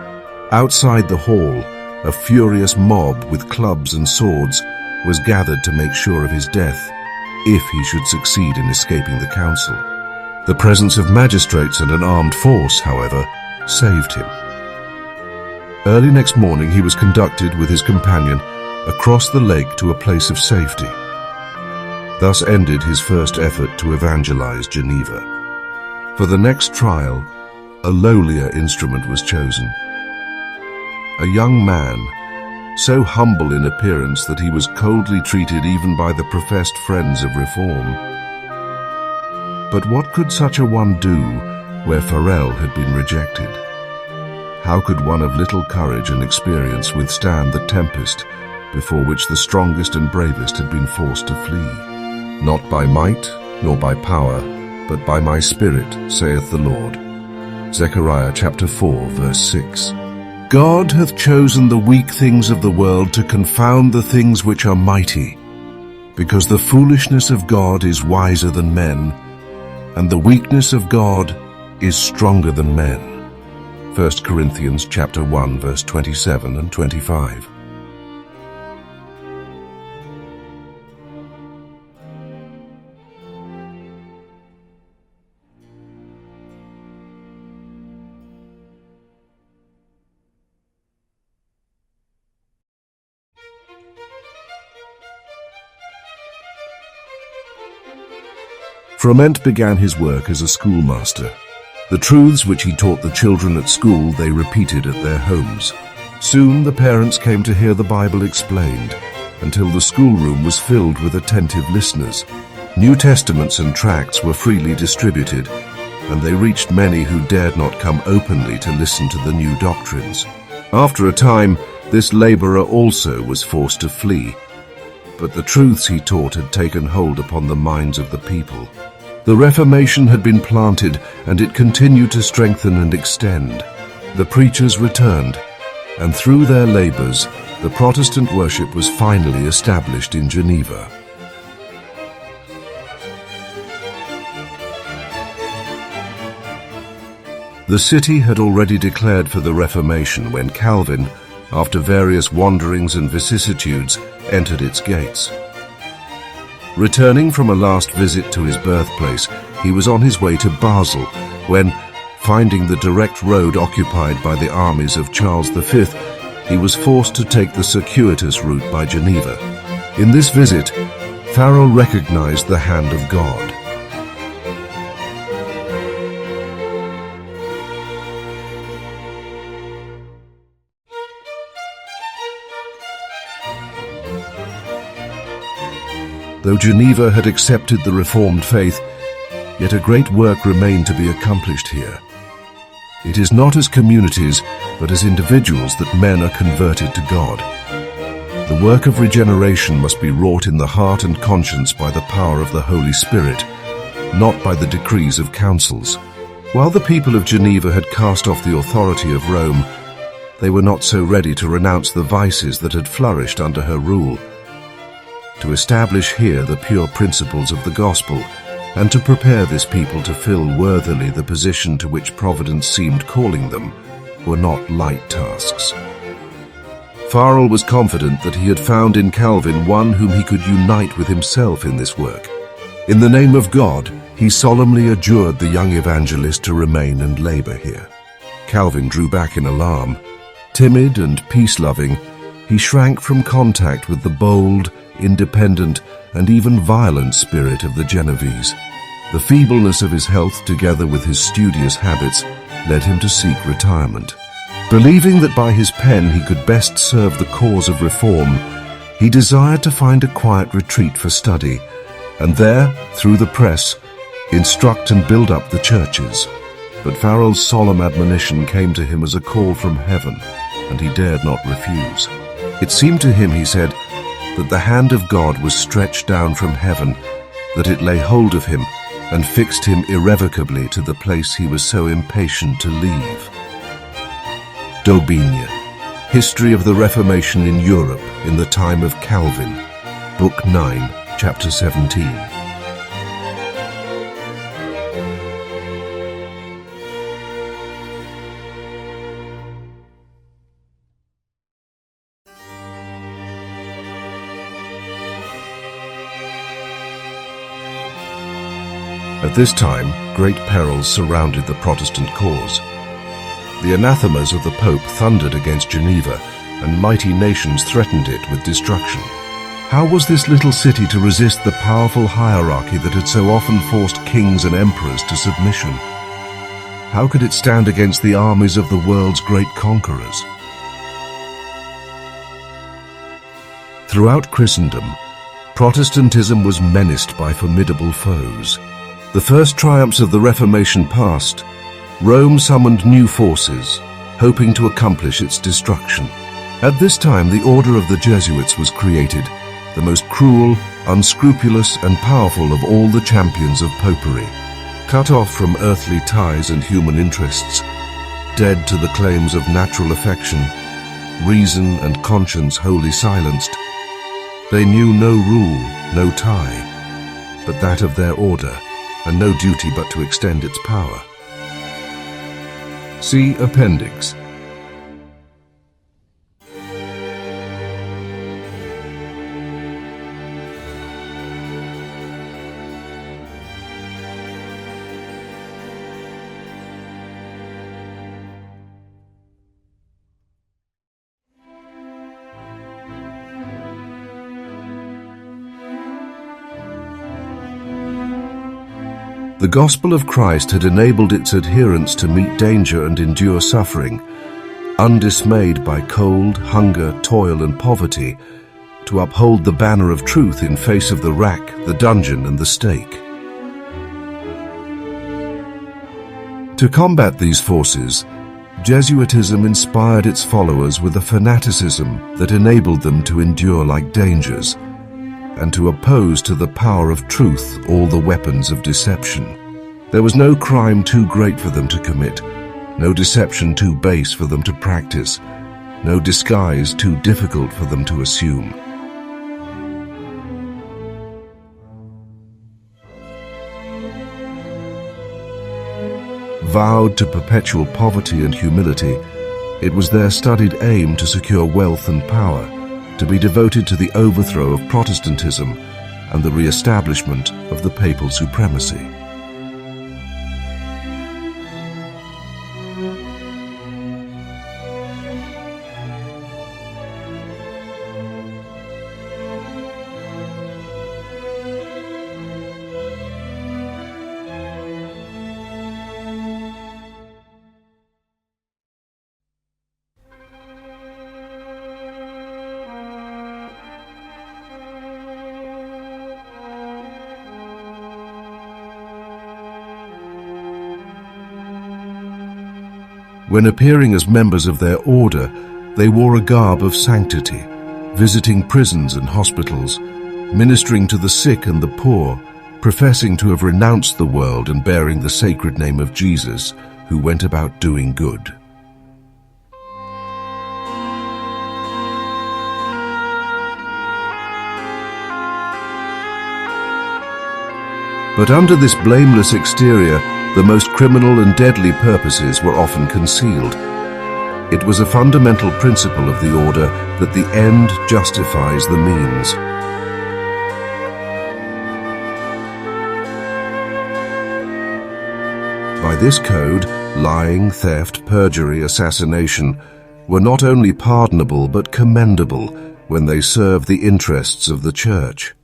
Outside the hall, a furious mob with clubs and swords was gathered to make sure of his death, if he should succeed in escaping the council. The presence of magistrates and an armed force, however, saved him. Early next morning he was conducted with his companion across the lake to a place of safety. Thus ended his first effort to evangelize Geneva. For the next trial, a lowlier instrument was chosen. A young man, so humble in appearance that he was coldly treated even by the professed friends of reform. But what could such a one do where Farel had been rejected? How could one of little courage and experience withstand the tempest before which the strongest and bravest had been forced to flee? Not by might, nor by power, but by my Spirit, saith the Lord. Zechariah chapter 4, verse 6. God hath chosen the weak things of the world to confound the things which are mighty, because the foolishness of God is wiser than men, and the weakness of God is stronger than men. 1 Corinthians chapter 1, verse 27 and 25. Froment began his work as a schoolmaster. The truths which he taught the children at school they repeated at their homes. Soon the parents came to hear the Bible explained, until the schoolroom was filled with attentive listeners. New Testaments and tracts were freely distributed, and they reached many who dared not come openly to listen to the new doctrines. After a time, this laborer also was forced to flee, but the truths he taught had taken hold upon the minds of the people. The Reformation had been planted, and it continued to strengthen and extend. The preachers returned, and through their labors, the Protestant worship was finally established in Geneva. The city had already declared for the Reformation when Calvin, after various wanderings and vicissitudes, entered its gates. Returning from a last visit to his birthplace, he was on his way to Basel when, finding the direct road occupied by the armies of Charles V, he was forced to take the circuitous route by Geneva. In this visit, Farel recognized the hand of God. Though Geneva had accepted the Reformed faith, yet a great work remained to be accomplished here. It is not as communities, but as individuals that men are converted to God. The work of regeneration must be wrought in the heart and conscience by the power of the Holy Spirit, not by the decrees of councils. While the people of Geneva had cast off the authority of Rome, they were not so ready to renounce the vices that had flourished under her rule. To establish here the pure principles of the gospel, and to prepare this people to fill worthily the position to which Providence seemed calling them, were not light tasks. Farel was confident that he had found in Calvin one whom he could unite with himself in this work. In the name of God, he solemnly adjured the young evangelist to remain and labor here. Calvin drew back in alarm. Timid and peace-loving, he shrank from contact with the bold, independent, and even violent spirit of the Genevese. The feebleness of his health, together with his studious habits, led him to seek retirement. Believing that by his pen he could best serve the cause of reform, he desired to find a quiet retreat for study, and there, through the press, instruct and build up the churches. But Farel's solemn admonition came to him as a call from heaven, and he dared not refuse. It seemed to him, he said, that the hand of God was stretched down from heaven, that it lay hold of him and fixed him irrevocably to the place he was so impatient to leave. D'Aubigne, History of the Reformation in Europe in the Time of Calvin, Book 9, Chapter 17. At this time, great perils surrounded the Protestant cause. The anathemas of the Pope thundered against Geneva, and mighty nations threatened it with destruction. How was this little city to resist the powerful hierarchy that had so often forced kings and emperors to submission? How could it stand against the armies of the world's great conquerors? Throughout Christendom, Protestantism was menaced by formidable foes. The first triumphs of the Reformation past, Rome summoned new forces, hoping to accomplish its destruction. At this time, the Order of the Jesuits was created, the most cruel, unscrupulous, and powerful of all the champions of popery. Cut off from earthly ties and human interests, dead to the claims of natural affection, reason and conscience wholly silenced, they knew no rule, no tie, but that of their order, and no duty but to extend its power. See Appendix. The gospel of Christ had enabled its adherents to meet danger and endure suffering, undismayed by cold, hunger, toil, and poverty, to uphold the banner of truth in face of the rack, the dungeon, and the stake. To combat these forces, Jesuitism inspired its followers with a fanaticism that enabled them to endure like dangers, and to oppose to the power of truth all the weapons of deception. There was no crime too great for them to commit, no deception too base for them to practice, no disguise too difficult for them to assume. Vowed to perpetual poverty and humility, it was their studied aim to secure wealth and power, to be devoted to the overthrow of Protestantism and the re-establishment of the papal supremacy. When appearing as members of their order, they wore a garb of sanctity, visiting prisons and hospitals, ministering to the sick and the poor, professing to have renounced the world and bearing the sacred name of Jesus, who went about doing good. But under this blameless exterior, the most criminal and deadly purposes were often concealed. It was a fundamental principle of the order that the end justifies the means. By this code, lying, theft, perjury, assassination were not only pardonable but commendable when they served the interests of the Church.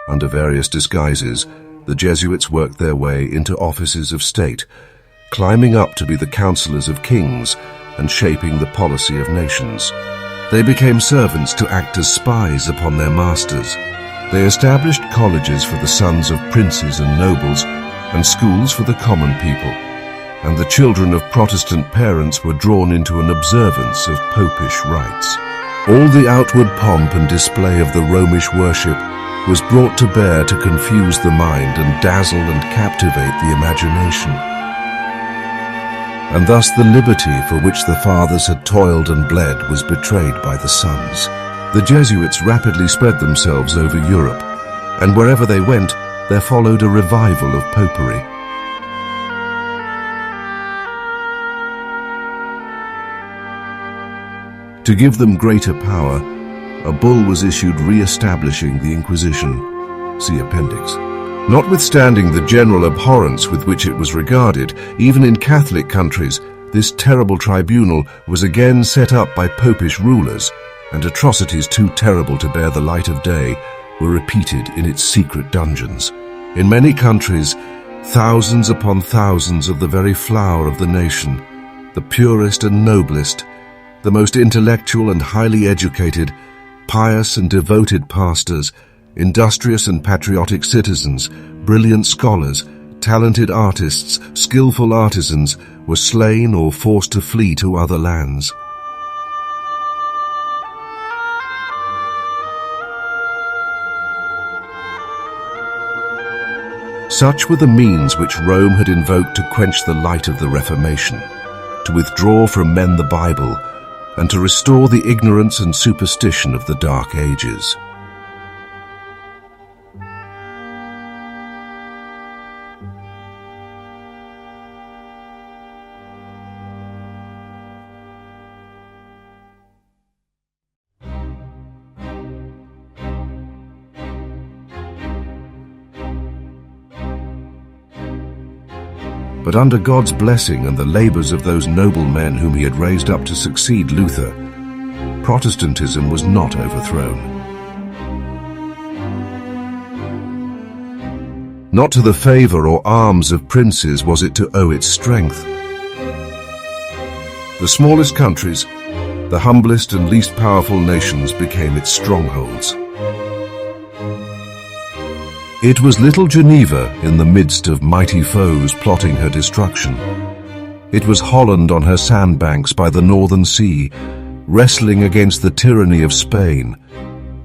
Under various disguises, the Jesuits worked their way into offices of state, climbing up to be the counselors of kings and shaping the policy of nations. They became servants to act as spies upon their masters. They established colleges for the sons of princes and nobles, and schools for the common people, and the children of Protestant parents were drawn into an observance of popish rites. All the outward pomp and display of the Romish worship was brought to bear to confuse the mind and dazzle and captivate the imagination. And thus the liberty for which the fathers had toiled and bled was betrayed by the sons. The Jesuits rapidly spread themselves over Europe, and wherever they went, there followed a revival of popery. To give them greater power, a bull was issued re-establishing the Inquisition. See Appendix. Notwithstanding the general abhorrence with which it was regarded, even in Catholic countries, this terrible tribunal was again set up by popish rulers, and atrocities too terrible to bear the light of day were repeated in its secret dungeons. In many countries, thousands upon thousands of the very flower of the nation, the purest and noblest, the most intellectual and highly educated, pious and devoted pastors, industrious and patriotic citizens, brilliant scholars, talented artists, skillful artisans, were slain or forced to flee to other lands. Such were the means which Rome had invoked to quench the light of the Reformation, to withdraw from men the Bible, and to restore the ignorance and superstition of the Dark Ages. But under God's blessing and the labors of those noble men whom he had raised up to succeed Luther, Protestantism was not overthrown. Not to the favor or arms of princes was it to owe its strength. The smallest countries, the humblest and least powerful nations became its strongholds. It was little Geneva in the midst of mighty foes plotting her destruction. It was Holland on her sandbanks by the northern sea, wrestling against the tyranny of Spain,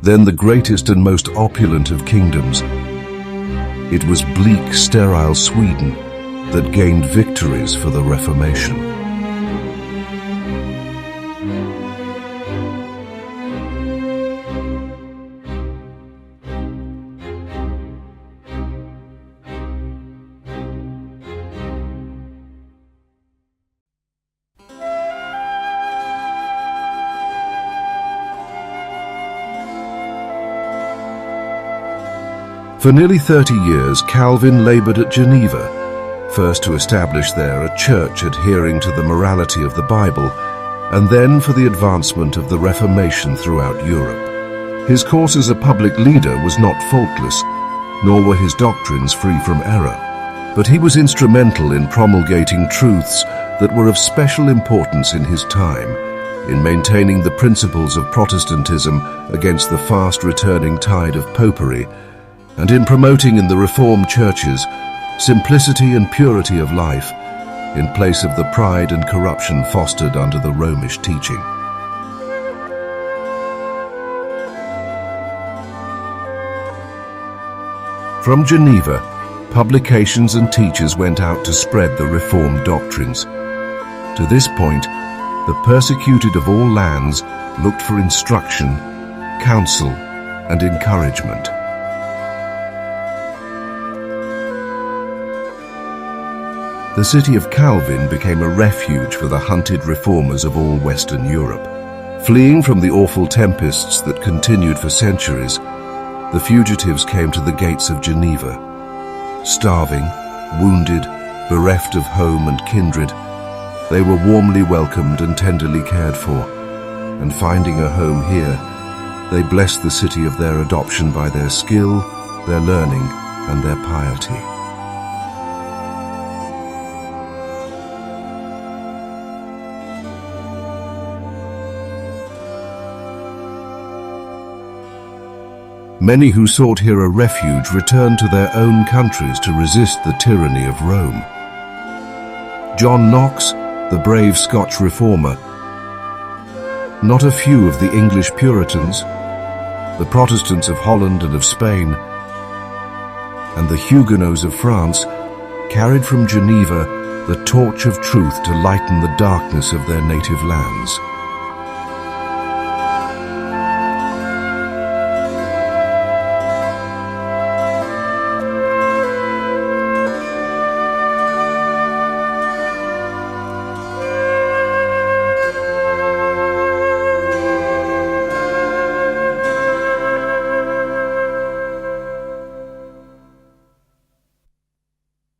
then the greatest and most opulent of kingdoms. It was bleak, sterile Sweden that gained victories for the Reformation. For nearly 30 years, Calvin labored at Geneva, first to establish there a church adhering to the morality of the Bible, and then for the advancement of the Reformation throughout Europe. His course as a public leader was not faultless, nor were his doctrines free from error, but he was instrumental in promulgating truths that were of special importance in his time, in maintaining the principles of Protestantism against the fast-returning tide of popery, and in promoting in the Reformed churches simplicity and purity of life in place of the pride and corruption fostered under the Romish teaching. From Geneva, publications and teachers went out to spread the Reformed doctrines. To this point, the persecuted of all lands looked for instruction, counsel, and encouragement. The city of Calvin became a refuge for the hunted reformers of all Western Europe. Fleeing from the awful tempests that continued for centuries, the fugitives came to the gates of Geneva. Starving, wounded, bereft of home and kindred, they were warmly welcomed and tenderly cared for, and finding a home here, they blessed the city of their adoption by their skill, their learning, and their piety. Many who sought here a refuge returned to their own countries to resist the tyranny of Rome. John Knox, the brave Scotch reformer, not a few of the English Puritans, the Protestants of Holland and of Spain, and the Huguenots of France carried from Geneva the torch of truth to lighten the darkness of their native lands.